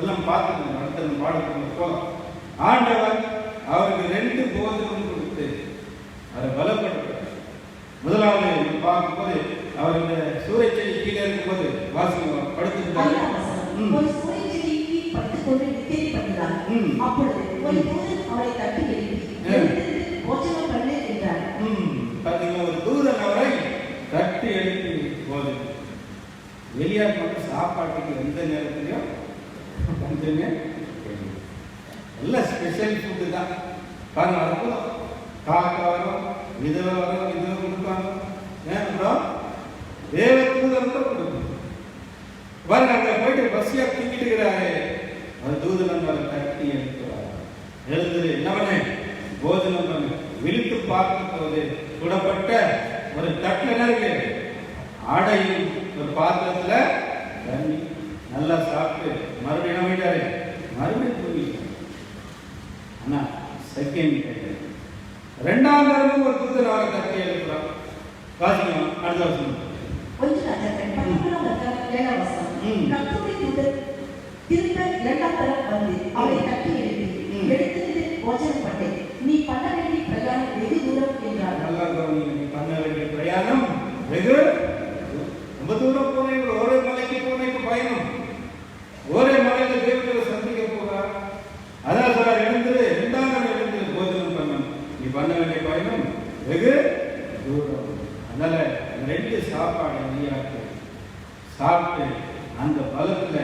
எல்லாம் பார்த்து அடுத்த பாடத்துக்கு போகலாம். ஆண்டவர் அவருக்கு 2 போதகம் கொடுத்து அதை பலப்படுத்துறார். முதலாவது பார்க்கும்போது அவர் இந்த சூரிய செடி கீழே இருக்கும்போது வாசனை படுத்துட்டாரு. ஒரு சூரிய செடி கீழ் படுத்துக்கொண்டு நித்திரை பண்ணினார். அப்பொழுது ஒரு தூதன் அவரை தட்டி எழுப்பி போஜனம் பண்ணு என்றார். பாத்தீங்கன்னா ஒரு தூதன் அவரை தட்டி எழுப்பி போது. எலியா மட்டும் சாப்பாட்டுக்கு எந்த நேரத்திலையும் பஞ்சமே எல்லாம் ஸ்பெஷல் ஃபுட்டு தான். பாருங்க, அற்புதம். காக்கா வரும், விதவை வரும், விதவை கொடுப்பாங்க. அப்புறம் தேவ தூதன் தான் கொடுக்கும். பாருங்க, அங்க போயிட்டு பஸ்ஸியா தூங்கிட்டு இருக்கிறாரு. அந்த தூதன் அவரை தட்டி எழுப்புறாரு. எழுந்துரு, என்னவனே போஜனம் பண்ணு. விழித்து பார்க்கும் போது சுடப்பட்ட ஒரு தட்டுல இருக்கு ஆடையும் ஒரு பாத்திரத்துல தண்ணி நல்லா சாப்பிட்டு மறுபடியும் நம்பிட்டாரு. மறுபடியும் தூங்கிட்டாரு. ஆனா செகண்ட் ரெண்டாம் தடவை ஒரு தூதன் அவரை தட்டி எழுப்புறான். வாசிக்கலாம், அடுத்த வருஷம் ஒன்று ராஜாக்கள் 11 கர்த்தருடைய தூதன் திரும்ப 2ஆம் தரம் வந்து அவரை தட்டி எழுப்பி எடுத்து போஜனம் பண்ணு, நீ பண்ண வேண்டிய பிரயாணம் வெகு தூரம் என்றார். நல்லா கவனிங்க, நீ பண்ண வேண்டிய பிரயாணம் வெகு ரொம்ப தூரம் போனேன். ஒரே மலைக்கு போனேன் பயணம். ஒரே மலையில தேவதை சந்திக்க போறார். அதான் சொல்றார், எழுந்துரு, 2ஆம் நாள் எழுந்து போஜனம் பண்ணணும். நீ பண்ண வேண்டிய பயணம் வெகு தூரம். அதனால 2 சாப்பாடு நீயாக்கு சாப்பிட்டு அந்த பலத்துல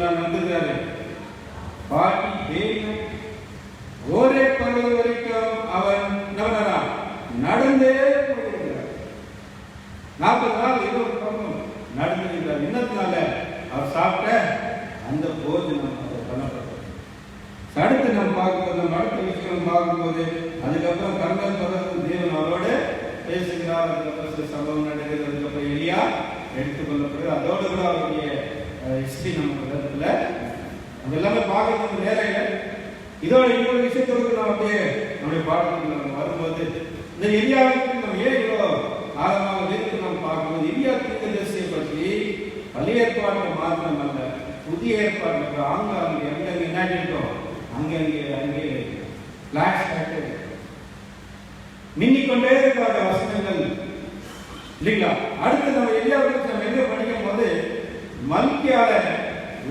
நான் வந்துருக்காரு. பாட்டி தேயும் ஒரே பருவம் வரைக்கும் அவன் நடந்தே போயிருக்கிறார். 40 நாள் இன்னொரு பருவம் நடந்திருக்கிறார். இன்னத்தினால அவர் சாப்பிட்ட அந்த போஜனம் பண்ணப்பட்டது. அடுத்து நம்ம பார்க்கும்போது அடுத்த விஷயம் பார்க்கும்போது அதுக்கப்புறம் கர்மன் தொடர்ந்து தேவன் அவரோடு பேசுகிறார். அதுக்கப்புறம் சம்பவம் நடக்கிறது. அதுக்கப்புறம் எலியா எடுத்துக்கொள்ளப்படுது. அதோடு கூட அவருடைய ஹிஸ்டரி நம்ம இடத்துல அது எல்லாமே பார்க்கறது நேரம். இதோட இன்னொரு விஷயத்தோடு நம்ம அப்படியே நம்முடைய பாடத்துக்கு நம்ம வரும்போது இந்த எலியாவுக்கு நம்ம ஏன் இவ்வளோ ஆழமாக இருக்கு நம்ம பார்க்கும்போது எலியா தீர்க்கதரிசியை பற்றி பழைய ஏற்பாடு மாத்திரம் அல்ல, புதிய ஏற்பாடு ஆங்காங்கே அங்கே என்ன இருக்கோம் அங்கே பிளாஷ் மின்னிக்கொண்டே இருக்கிற வசனங்கள் இல்லைங்களா? அடுத்து நம்ம எலியாவுக்கு நம்ம எங்க படிக்கும் போது மல்கியால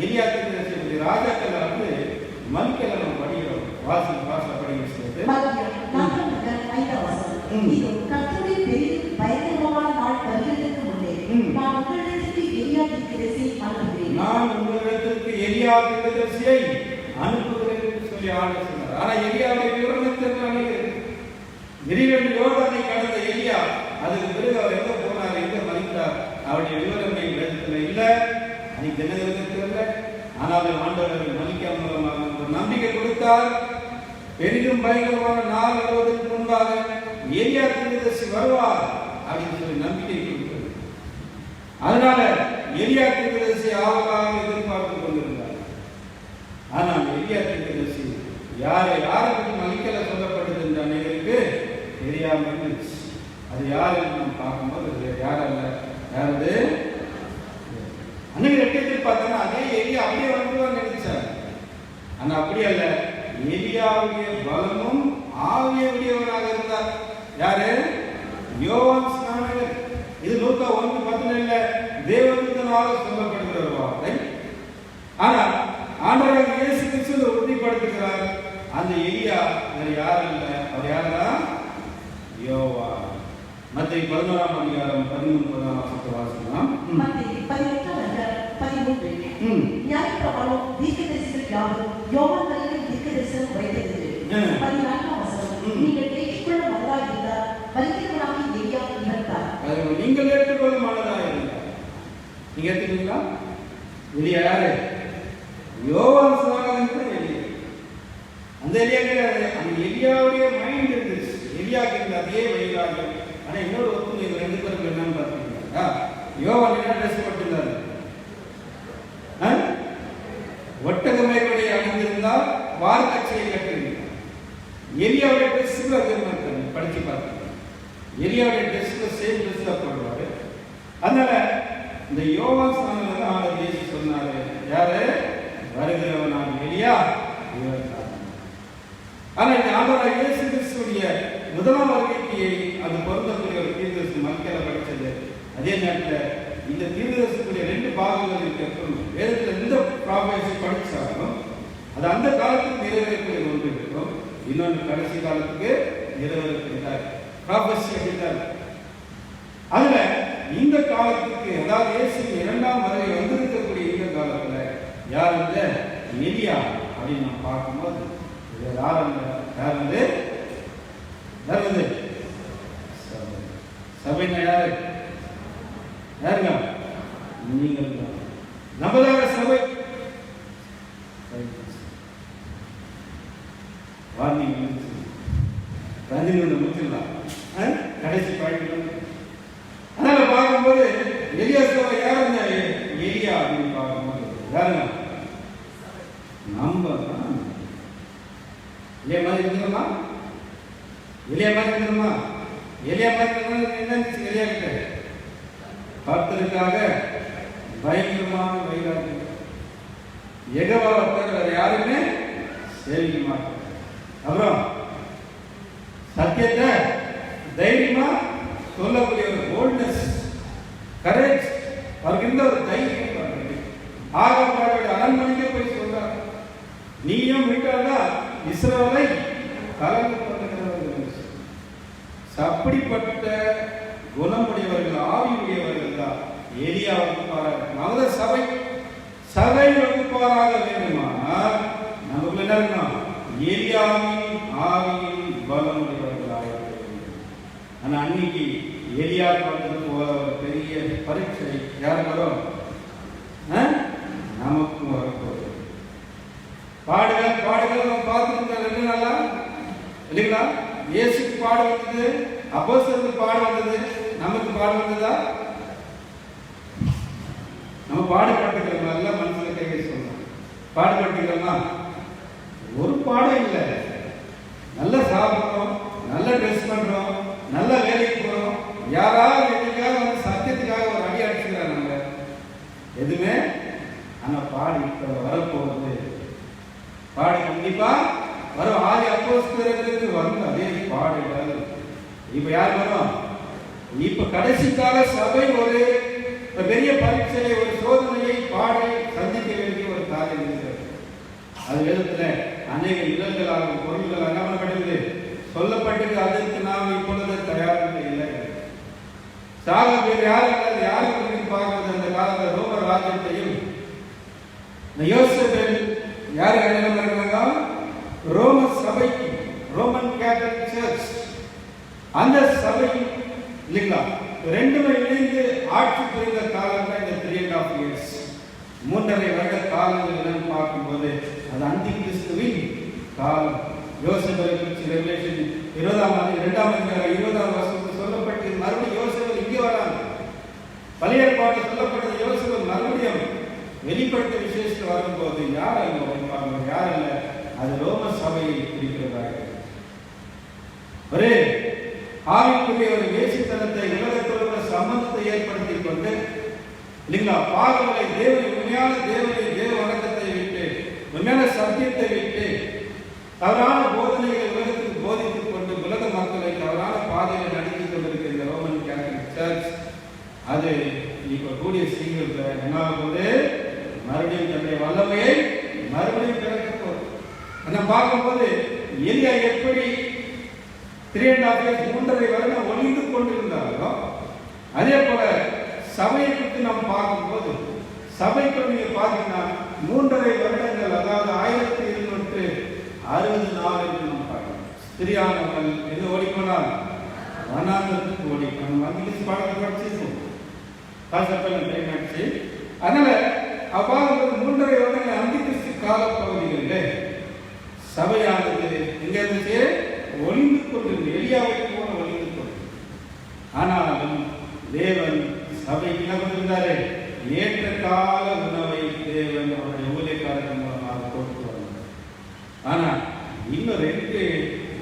எலியா தீர்க்கதரிசி ராஜாக்கள் வந்து மல்கியால நம்ம படிக்கிறோம். வாசல் படிக்க சொல்லுது. கர்த்தருடைய பெரிய பயங்கரமான நாள் வருகிறதுக்கு முன்னே நான் உங்களிடத்திற்கு எலியா தீர்க்கதரிசியை அனுப்புகிறேன். நான் உங்களிடத்திற்கு எலியா தீர்க்கதரிசியை அனுப்புகிறேன் என்று சொல்லி ஆண்டவர் சொன்னார். ஆனா எலியாவுடைய விவரணத்தை விரிவெளி யோர்தானை கடந்த எலியா அதுக்கு பிறகு அவர் எங்க போனார், எங்க மறித்தார், அவருடைய விவரங்கள் இடத்துல இல்ல, அன்னைக்கு என்ன தெரியல. ஆனாலும் ஆண்டவர் மலிக்கா மூலமாக ஒரு நம்பிக்கை கொடுத்தார். பெரிதும் பயங்கரமான நாள் வருவதற்கு முன்பாக எலியா தீர்க்கதரிசி வருவார் அப்படின்னு சொல்லி நம்பிக்கை கொடுத்தது. அதனால எலியா தீர்க்கதரிசி ஆவலாக எதிர்பார்த்து கொண்டிருந்தார். ஆனால் எலியா தீர்க்கதரிசி யாரை பற்றி மலிக்கல சொல்லப்பட்டது என்ற அனைவருக்கு தெரியாமல் இருந்துச்சு. அது யார் என்று நாம் பார்க்கும்போது யாரல்ல, யாரது அன்னைக்கு ரெட்டத்தில் பார்த்தோன்னா அதே எலியா அப்படியே வந்துவான்னு நினைச்சார். ஆனா அப்படி அல்ல, எலியாவுடைய பலமும் ஆவியுடையவராக இருந்தார். யாரு? யோவான் ஸ்நானகர். இது லூக்கா 1:17 தேவதூதனால சொல்லப்படுகிற ஒரு வார்த்தை. ஆனா ஆண்டவர் இயேசு கிறிஸ்து உறுதிப்படுத்துகிறார். அந்த எலியா வேற யாரும் இல்ல, அவர் யாரா? யோவான். மத்தேயு 11ஆம் அதிகாரம் 13 வாசிக்கலாம். மத்தேயு 18:13 நியாயப்பிரமாணம் தீர்க்கதரிசிகள் யாவரும் யோவான் வரைக்கும் தீர்க்கதரிசனம் உரைத்தது. 14ஆம் வசனம் நீங்கள் ஏற்றுக்கொள்ள மனதாய் இருந்தார் வலிக்கிறவனாகி எலியா இவர்தான். நீங்கள் ஏற்றுக்கொள்ள மனதாய் இருந்தார். நீங்க ஏற்றுக்கீங்களா? எலியா யாரு? யோவான் ஸ்நானகன் தான் எலியா. அந்த எலியா கிடையாது. அந்த எலியாவுடைய மைண்ட் இருந்துச்சு. எலியாவுக்கு இருந்த அதே வைராகியம். ஆனா இன்னொரு ஒப்புமை இவங்க ரெண்டு பேருக்கு என்னன்னு பார்த்தீங்கன்னா, யோவான் என்ன ட்ரெஸ் போட்டிருந்தாரு? ஒட்டகமையுடைய அணிந்திருந்தால் வார்க்கச்சையை கட்டிருந்தார். எலியாவுடைய ட்ரெஸ் படிச்சு பார்த்தேன். எலியாவுடைய ட்ரெஸ்ல சேம் ட்ரெஸ் தான் போடுவாரு. அதனால இந்த யோவான் ஸ்நானகன் தான் ஆண்டவர் இயேசு சொன்னாரு, யாரு? வருகிறவன் நான் எலியா. ஆனா இந்த ஆண்டவர் இயேசு கிறிஸ்துடைய முதலாம் வருகைக்கு அது பொருந்தக்கூடிய ஒரு தீர்க்கதரிசி மக்கள் படிச்சது. அதே நேரத்தில் இந்த தீர்க்கதரிசிக்குரிய ரெண்டு பாகங்கள் இருக்கு. வேதத்தில் எந்த ப்ராபர்சி படிச்சாலும் அது அந்த காலத்துக்கு நிறைவேறக்கூடிய ஒன்று இருக்கும், இன்னொன்று கடைசி காலத்துக்கு நிறைவேறக்கூடியதாக ப்ராபர்சி அப்படின்றார். அதுல இந்த காலத்துக்கு, அதாவது இயேசுவின் இரண்டாம் வருகை வந்திருக்கக்கூடிய இந்த காலத்துல யார் இந்த எலியா அப்படின்னு நாம் பார்க்கும்போது யார் அந்த யாரு சபைனா யாரு? யாருங்க? நீங்கள் தான். நம்மளாக சபை வார்னிங் முடிச்சிடலாம். கடைசி பாயிண்ட். அதனால பார்க்கும்போது எலியா சபை யாருங்க? எலியா அப்படின்னு பார்க்கும்போது யாருங்க? நம்ம தான். எலியா மாதிரி இருக்கிறோமா? எலியா மாதிரி இருக்கிறோமா? எலியா மாதிரி என்ன? எலியா கிட்ட கர்த்தருக்காக பயங்கரமான வைராகியம். யெகோவாவை தவிர வேற யாருமே சேவிக்க மாட்டாங்க. அப்புறம் சத்தியத்தை தைரியமா சொல்லக்கூடிய ஒரு போல்ட்னஸ், கரேஜ், அவருக்கு ஒரு தைரியம். ஆகப்பாடுடைய அரண்மனைக்கே போய் சொல்றாங்க, நீயும் விட்டால்தான் இஸ்ரவேலை கலந்து பண்ணுகிறவர்கள். அப்படிப்பட்ட குணமுடையவர்கள், ஆவியுடையவர்கள் தான் எலியா வகுப்பாராக. சபை சபை வகுப்பாராக வேண்டுமானால் நமக்கு என்ன இருக்கணும்? எலியாவின் ஆவியின் பலமுடையவர்களாக வேண்டும். ஆனா அன்னைக்கு எலியா பண்றது போல ஒரு பெரிய பரீட்சை யார் வரும்? நமக்கும் வரப்போகுது. பாடுகள் நம்ம பார்த்துருந்தோம் ரெண்டு நாளா இல்லைங்களா? இயேசுக்கு பாடு வந்தது, அப்போஸ்தலருக்கு பாடு வந்தது, நமக்கு பாடு வந்ததா? நம்ம பாடுபட்டுக்கிறோம். நல்லா மனசுல கை சொல்லலாம். பாடுபட்டுக்கிறோமா? ஒரு பாடம் இல்லை. நல்லா சாப்பிட்றோம், நல்லா ட்ரெஸ் பண்றோம், நல்லா வேலைக்கு போறோம். யாராவது என்னைக்காவது வந்து சத்தியத்துக்காக ஒரு அடி அடிச்சுக்கிறாங்க நம்ம எதுவுமே. ஆனா பாடு இப்ப வரப்போகுது. பாடு கண்டிப்பா வரும். ஆதி அப்போஸ்தலருக்கு வந்து அதே பாடுகள் இப்ப யார் வரும்? இப்ப கடைசி கால சபை ஒரு பெரிய பரீட்சையை, ஒரு சோதனையை பாடை சந்திக்க வேண்டிய ஒரு காரியம் இருக்கிறது. அது வேதத்துல அநேக இடங்களாக பொருள்கள் அகமப்படுகிறது சொல்லப்பட்டது. அதற்கு நாம் இப்பொழுது தயாராக இல்லை. சாக பேர் யாரும் யாருக்கு பார்க்கிறது? அந்த காலத்தில் ரோமர் ராஜ்யத்தையும் யோசேப்பு யாரு இருக்கிறாங்க? ரோம சபை, ரோமன் கேத்தலிக் சர்ச், அந்த சபை இல்லைங்களா? ரெண்டுமே இணைந்து ஆட்சி புரிந்த காலம் தான் இந்த 3.5 years, 3.5 வருட காலங்கள் என்னன்னு பார்க்கும்போது அது அந்தி கிறிஸ்துவின் காலம். யோசேப்பை குறித்து ரெவலேஷன் 20வது வருஷத்தில் சொல்லப்பட்டு மறுபடியும் யோசேப்பு இங்கே வராங்க. பழைய ஏற்பாடு சொல்லப்பட்டது யோசேப்பு மறுபடியும் வெளிப்படுத்த விசேஷத்தில் வரும்போது யார் அங்கே வருவாங்க? யார் இல்லை, அது ரோம சபையை குறிக்கிறதாக. ஒரே ஆவிக்குரிய ஒரு வேசித்தனத்தை, உலகத்தோட சம்பந்தத்தை ஏற்படுத்திக் கொண்டு இல்லைங்களா, பாவங்களை தேவனை, உண்மையான தேவனை, தேவ வணக்கத்தை விட்டு, உண்மையான சத்தியத்தை விட்டு தவறான போதனைகளை உலகத்துக்கு போதித்துக் கொண்டு உலக மக்களை தவறான பாதையை நடத்திக் கொண்டிருக்கிற இந்த ரோமன் கேத்தலிக் சர்ச் அது இப்ப கூடிய சீக்கிரத்தில் என்ன போது மறுபடியும் தன்னுடைய வல்லமையை மறுபடியும் திறக்க போகுது. அதை பார்க்கும்போது எலியா எப்படி 3.5 years 3.5 வருடம் ஒளிந்து கொண்டிருந்தார்களோ அதே போல சபையை குறித்து நாம் பார்க்கும்போது சபைக்கு நீங்க பார்த்தீங்கன்னா 3.5 வருடங்கள், அதாவது 1260 நாள் என்று நாம் பார்க்கலாம். ஸ்திரியானவர்கள் எது ஓடிப்போனால் வனாந்தரத்துக்கு ஓடிப்போம். இங்கிலீஷ் பாடத்தை படிச்சிருக்கோம். அதனால அவ்வாறு 3.5 வருடங்கள் அந்தி கிறிஸ்து காலப்பகுதிகளிலே சபையானது எங்க இருந்துச்சு? ஒளிந்து கொண்டிருந்தது. எலியாவை போல ஒளிந்து கொண்டு. ஆனாலும் தேவன் சபைக்கு என்ன பண்ணிருந்தாரு? ஏற்ற கால உணவை தேவன் அவருடைய ஊழியக்காரர்கள் மூலமாக கொடுத்து வந்தார். ஆனா இன்னும் 2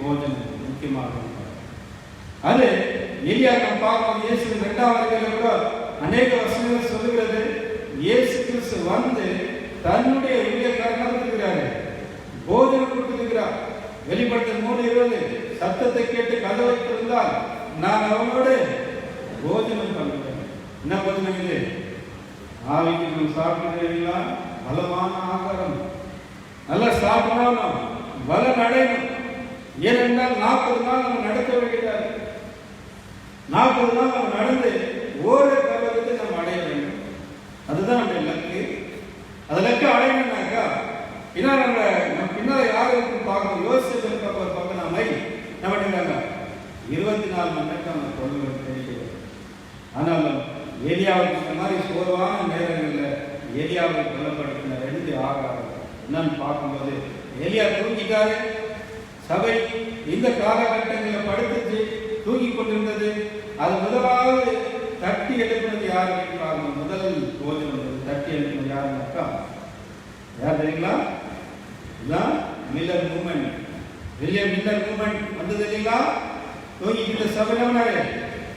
போஜனம் முக்கியமாக அது எலியா நாம் பார்க்கணும். இயேசு 2ஆம் வருகையில கூட அநேக வசனங்கள் சொல்லுகிறது. இயேசு கிறிஸ்து வந்து தன்னுடைய ஊழியக்காரர்கள் இருக்கிறாரு, போஜனம் கொடுத்திருக்கிறார். வெளிப்படுத்தல் 3:20 சத்தத்தை கேட்டு கதவை திறந்தால் நான் அவனோடு போஜனம் பண்ணுவேன். என்ன போஜனம் இது? ஆவிக்கு நம்ம சாப்பிடுறீங்களா? பலமான ஆகாரம். நல்லா சாப்பிடணும், பலம் அடையணும். ஏனென்றால் 40 நாள் நம்ம நடக்க வேண்டியதாக. 40 நாள் நம்ம நடந்து ஓர பருவத்தை நம்ம அடைய வேண்டும். அதுதான் நம்ம இலக்கு. அது இலக்கு அடையணும்னாக்கா பின்னால் நம்ம பின்னால் யாருக்கு பார்க்கணும்? யோசிச்சு பார்க்க நம்ம பண்ணிட்டாங்க 24 மணி நேரம் நம்ம கொள்ளுங்க தெரிகிறது. ஆனாலும் ஏரியாவுக்கு இந்த மாதிரி சோர்வான நேரங்களில் ஏரியாவை பலப்படுத்தின 2 ஆகாரம் என்னன்னு பார்க்கும்போது, ஏலியா தூங்கிட்டாரு. சபை இந்த காலகட்டங்களில் படுத்துச்சு, தூங்கி கொண்டிருந்தது. அது முதலாவது தட்டி எழுப்பினது யாருன்னு பார்க்கணும். முதல் போஜனம் தட்டி எழுப்பினது யாருன்னாக்கா யார் தெரியுங்களா? இதுதான் Miller movement. William Miller movement வந்தது இல்லைங்களா? தூங்கிக்கிட்ட சபையினாரு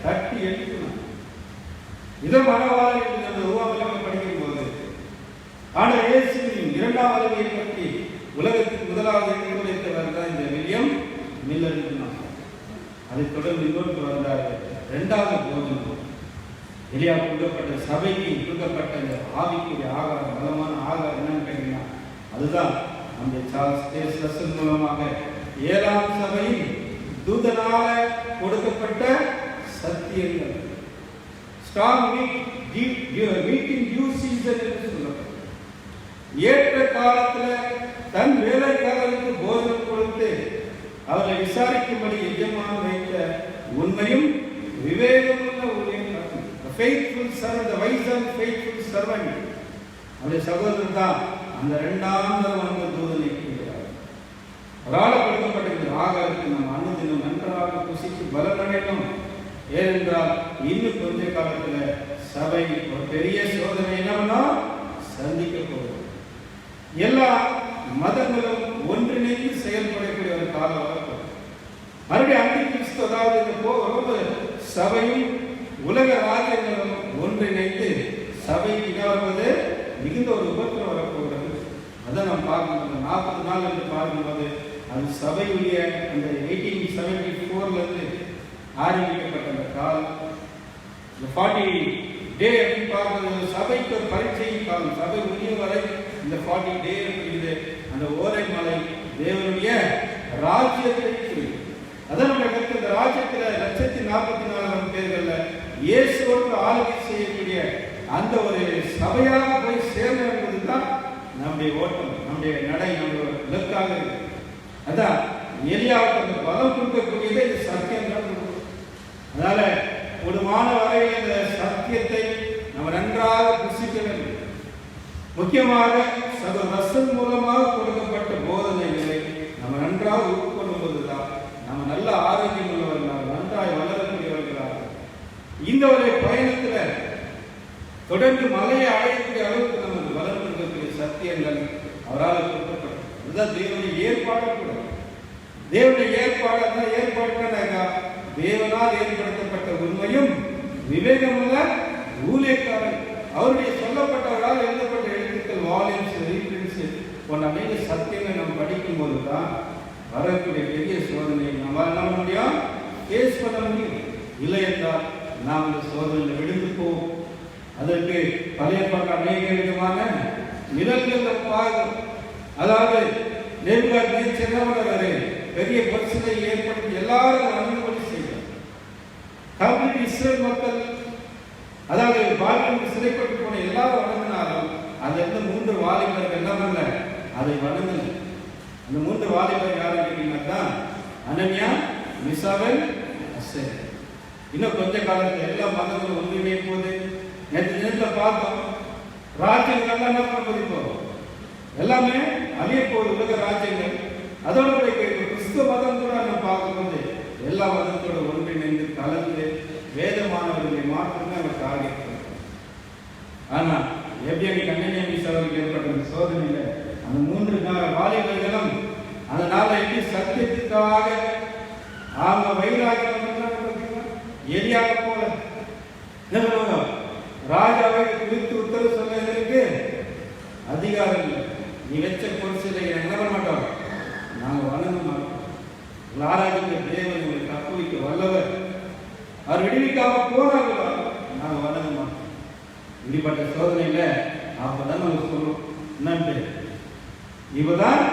தட்டி எழுப்பினார். இதை மனவாளி அந்த உருவாக்கம் படிக்கும் போது ஆனால் இயேசுவின் 2ஆம் வருகையை பற்றி உலகத்துக்கு முதலாவது எடுத்துரைத்தவர் தான் இந்த வில்லியம் மில்லர். அதைத் தொடர்ந்து இன்னொரு வந்தார் 2வது போஜனம். எலியா கொடுக்கப்பட்ட சபைக்கு கொடுக்கப்பட்ட இந்த ஆவிக்குரிய ஆகாரம், பலமான ஆகாரம் என்னன்னு கேட்டீங்கன்னா அதுதான் அந்த சார்ல்ஸ் டேஸ் ரசல் மூலமாக 7ஆம் சபையின் தூதனால கொடுக்கப்பட்ட சத்தியங்கள். ஸ்ட்ராங் மீட்டிங் டியூ சீசன் என்று சொல்லப்படும். ஏற்ற காலத்தில் தன் வேலைக்காரருக்கு போஜனம் கொடுத்து அவரை விசாரிக்கும்படி எஜமான் வைத்த உண்மையும் விவேகமுள்ள ஊழியக்காரன். faithful servant, the wise and faithful servant. அவருடைய சகோதரர் தான் அந்த 2ஆம் வந்த தூதனை கூறுகிறார். அவரால் கொடுக்கப்பட்ட ஆகாரத்தை நாம் அனுதினம் நன்றாக புசித்து பலனடையணும். ஏனென்றால் இன்னும் கொஞ்ச காலத்தில் சபை ஒரு பெரிய சோதனை என்னன்னா சந்திக்க போகிறது. எல்லா மதங்களும் ஒன்றிணைந்து செயல்படக்கூடிய ஒரு காலம் வரப்போம். மறுபடியும் அந்தி கிறிஸ்து, அதாவது இந்த சபையும் உலக ராஜ்யங்களும் ஒன்றிணைந்து சபைக்கு வருவது மிகுந்த ஒரு உபத்திரம் வரப்போகிறது. அதை நாம் பார்க்கும்போது 40 நாள் என்று பார்க்கும்போது அது சபையுடைய அந்த 1874 ஆரம்பிக்கப்பட்ட அந்த காலம். இந்த 40 டே அப்படின்னு பார்க்கும்போது சபைக்கு ஒரு பரீட்சையின் காலம். சபை முடியும் வரை இந்த 40 டே அப்படிங்கிற அந்த ஓரை மலை தேவனுடைய ராஜ்யத்தை அதனுடைய கருத்து. இந்த ராஜ்யத்தில் 1,44,000 பேர்கள்ல இயேசுவோடு ஆளுகை செய்யக்கூடிய அந்த ஒரு சபையாக போய் சேர்ந்த என்பதுதான் நம்முடைய ஓட்டம், நம்முடைய நடை, நம்முடைய இலக்காக இருக்கு. அதான் எலியாவுக்கு அந்த பலம் கொடுக்கக்கூடியது இந்த சத்தியம் தான். அதனால கூடுமான வரையில் இந்த சத்தியத்தை நம்ம நன்றாக புசிக்க வேண்டும். முக்கியமாக ரசல் மூலமாக கொடுக்கப்பட்ட போதனைகளை நம்ம நன்றாக உட்கொள்ளும் போதுதான் நம்ம நல்ல ஆரோக்கியம் உள்ளவர்களாக நன்றாய் வளரக்கூடியவர்களாக இந்த ஒரு பயணத்தில் தொடர்ந்து மலையை அடையக்கூடிய அளவுக்கு நமக்கு வளர்ந்திருக்கக்கூடிய சத்தியங்கள் அவரால் கொடுக்கப்பட்டது. அதுதான் தேவனுடைய ஏற்பாடு கூட. தேவனுடைய ஏற்பாடுனாக்கா தேவனால் ஏற்படுத்தப்பட்ட உண்மையும் விவேகமுள்ள ஊழியக்காரன் அவருடைய சொல்லப்பட்டவரால் எழுதப்பட்ட எழுத்துக்கள், வால்யூம்ஸ், ரீபிரிண்ட்ஸ் போன்ற அநேக சத்தியங்களை நம்ம படிக்கும் போது தான் வரக்கூடிய பெரிய சோதனை நம்மளால் என்ன முடியும், ஃபேஸ் பண்ண முடியும். இல்லை என்றால் நாம் இந்த சோதனையில் விழுந்து போவோம். அதற்கு பழைய பக்க அநேக விதமான நிலங்கள் பார்க்கும். அதாவது நேர்காணல் சின்னவனவரே பெரிய பிரச்சனை ஏற்படுத்தி எல்லாரும் அனுமதி செய்தார். கம்ப்ளீட் இஸ்ரேல் மக்கள், அதாவது பாபிலோனுக்கு சிறைப்பட்டு போன எல்லாரும் வணங்கினாலும் அதுல இருந்து 3 வாலிபர்கள் என்ன பண்ணல, அதை வணங்கல. அந்த 3 வாலிபர்கள் யாரும் கேட்டீங்கன்னா அனனியா, மிசாவேல், அசேர். இன்னும் கொஞ்ச காலத்தில் எல்லா மதங்களும் ஒன்றிணைய போது நேற்று பார்த்தோம். ராஜ்யங்கள் என்ன போகும், எல்லாமே அழிய போகுது உலக ராஜ்யங்கள். அதோட கிறிஸ்துவ மதம் கூட நம்ம பார்க்கும்போது எல்லா மதத்தோட ஒன்றிணைந்து கலந்து வேதமானவர்களை மாற்றமே அவர் டார்கெட் பண்ணுறோம். ஆனா எப்படி கண்ணனி சோதனைக்கு ஏற்பட்ட சோதனையில அந்த 3 வாலிபர்களும் அந்த நாளை எப்படி சத்தியத்துக்காக அவங்க வைராகியம் எரியாக போல என்ன பண்ணுவாங்க, ராஜாவை குறித்து உத்தரவு சொன்னதற்கு அதிகாரம் இல்லை. நீ வச்ச பொருசில என்ன பண்ண மாட்டோம், நாங்க வணங்க மாட்டோம். ஆராய்ச்சி தேவன் உங்களை தப்பு வைக்க வல்லவர், அவர் விடுவிக்காம போனாங்களோ நாங்க வணங்க மாட்டோம். இப்படிப்பட்ட சோதனையில அப்பதான் நம்ம சொல்றோம் என்னன்னு, இவதான்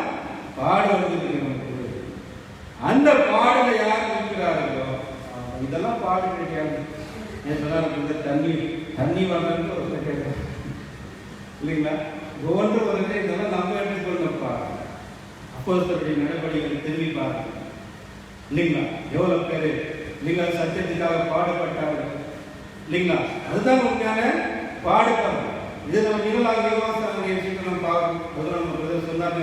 பாடு வந்து அந்த பாடலை யார் இருக்கிறார்களோ இதெல்லாம் பாடு கிடைக்காது. தண்ணி வரலன்னு ஒரு கேட்க இல்லைங்களா, ஒவ்வொன்று ஒரு இதெல்லாம் நம்ம எடுத்துக்கொள்ளப்பா. அப்போஸ்தலருடைய நடவடிக்கைகளை திரும்பி பாருங்க இல்லைங்களா, எவ்வளவு பேரு இல்லைங்களா சத்தியத்துக்காக பாடுபட்டார்கள் இல்லைங்களா, அதுதான் உண்மையான பாடுபடுறது. இது நம்ம நிகழாக நம்ம பார்க்கணும். நம்ம சொன்னாங்க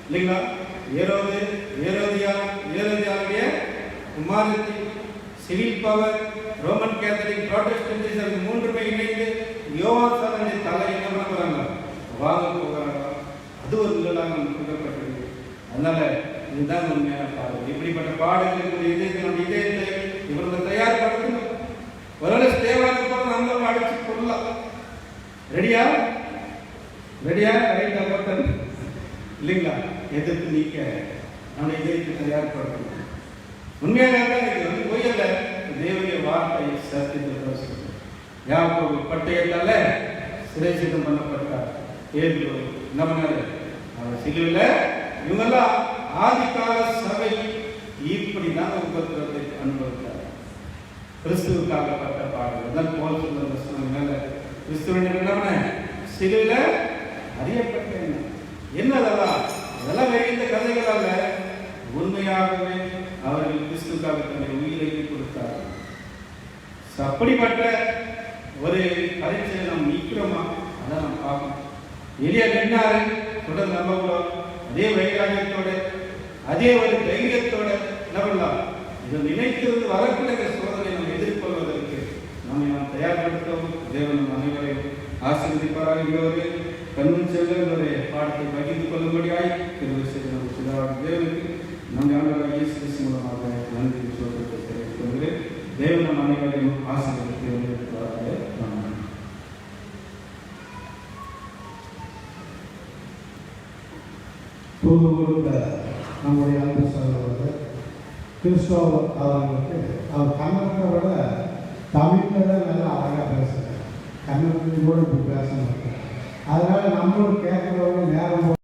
இல்லைங்களா, ஏரோதியாவுடைய குமாரத்தி, civil power, Roman Catholic, Protestantism 3மே இணைந்து யோவான் சாணனுடைய தலை என்ன பண்ண போறாங்க, வாங்க போகிறாங்க. அது ஒரு நிகழாக கொடுக்கப்பட்டிருக்கு. அதனால இதுதான் உண்மையான பாடல். இப்படிப்பட்ட பாடல்களுக்கு நம்ம இதயத்தை இவர்களை தயார்படுத்தணும். ஒருவேளை ஸ்டேவாக போல நம்ம அடிச்சு கொள்ளலாம். ரெடியா ரெடியா ரைட் அப்பத்தன் இல்லைங்களா, எதிர்த்து நீக்க நம்ம இதயத்தை தயார்படுத்தணும். உண்மையாக இது பொய்யல்ல, தேவனுடைய வார்த்தை சத்தியத்தில் சொல்லுங்க. யாக்கோபு பட்டயத்தால சிறைச்சிதம் பண்ணப்பட்டார். பேதுரு என்ன பண்ணாரு, அவர் சிலுவையில இவங்கெல்லாம் ஆதிகால சபை இப்படிதான் உபத்திரத்தை அனுபவித்தார். கிறிஸ்துவுக்காக பட்ட பாடல் தான் போல் சொல்ற மேல கிறிஸ்துவின் என்ன சிலுவையில அறியப்பட்ட என்ன அதெல்லாம் வேற கதைகள் அல்ல, உண்மையாகவே அவர்கள் கிறிஸ்துக்காக தன்னுடைய உயிரை கொடுத்தார்கள். அப்படிப்பட்ட ஒரு பரீட்சையை நாம் நிற்கிறோமா, அதான் நாம் பார்க்கணும். எளிய நின்னாரு தொடர்ந்து நம்பக்கூடாது. அதே வைராகியத்தோட அதே ஒரு தைரியத்தோட என்ன பண்ணலாம், இதை நினைத்திருந்து வரக்கூடிய சோதனை நம்ம எதிர்கொள்வதற்கு நாம் தயார்படுத்தவும் தேவன் அனைவரையும் ஆசீர்வதிப்பாராக. கண்ணும் செல்ல ஒரு பாடத்தை பகிர்ந்து கொள்ளும்படியாய் தேவனுக்கு நம் ஆண்டவராகிய இயேசு கிறிஸ்து மூலமாக நன்றி சொல்வதை தெரிவித்துக் தேவன் நம் அனைவரையும் ஆசீர்வதித்து தூது கொடுத்த நம்முடைய அன்பு சகோதரர் கிறிஸ்தவ அவர்களுக்கு அவர் கன்னடத்தை விட தமிழில் தான் நல்லா அழகாக பேசுகிறார். கன்னடத்தையும் கூட இப்படி பேச மாட்டார். அதனால் நம்மளும் கேட்குறவங்க நேரம்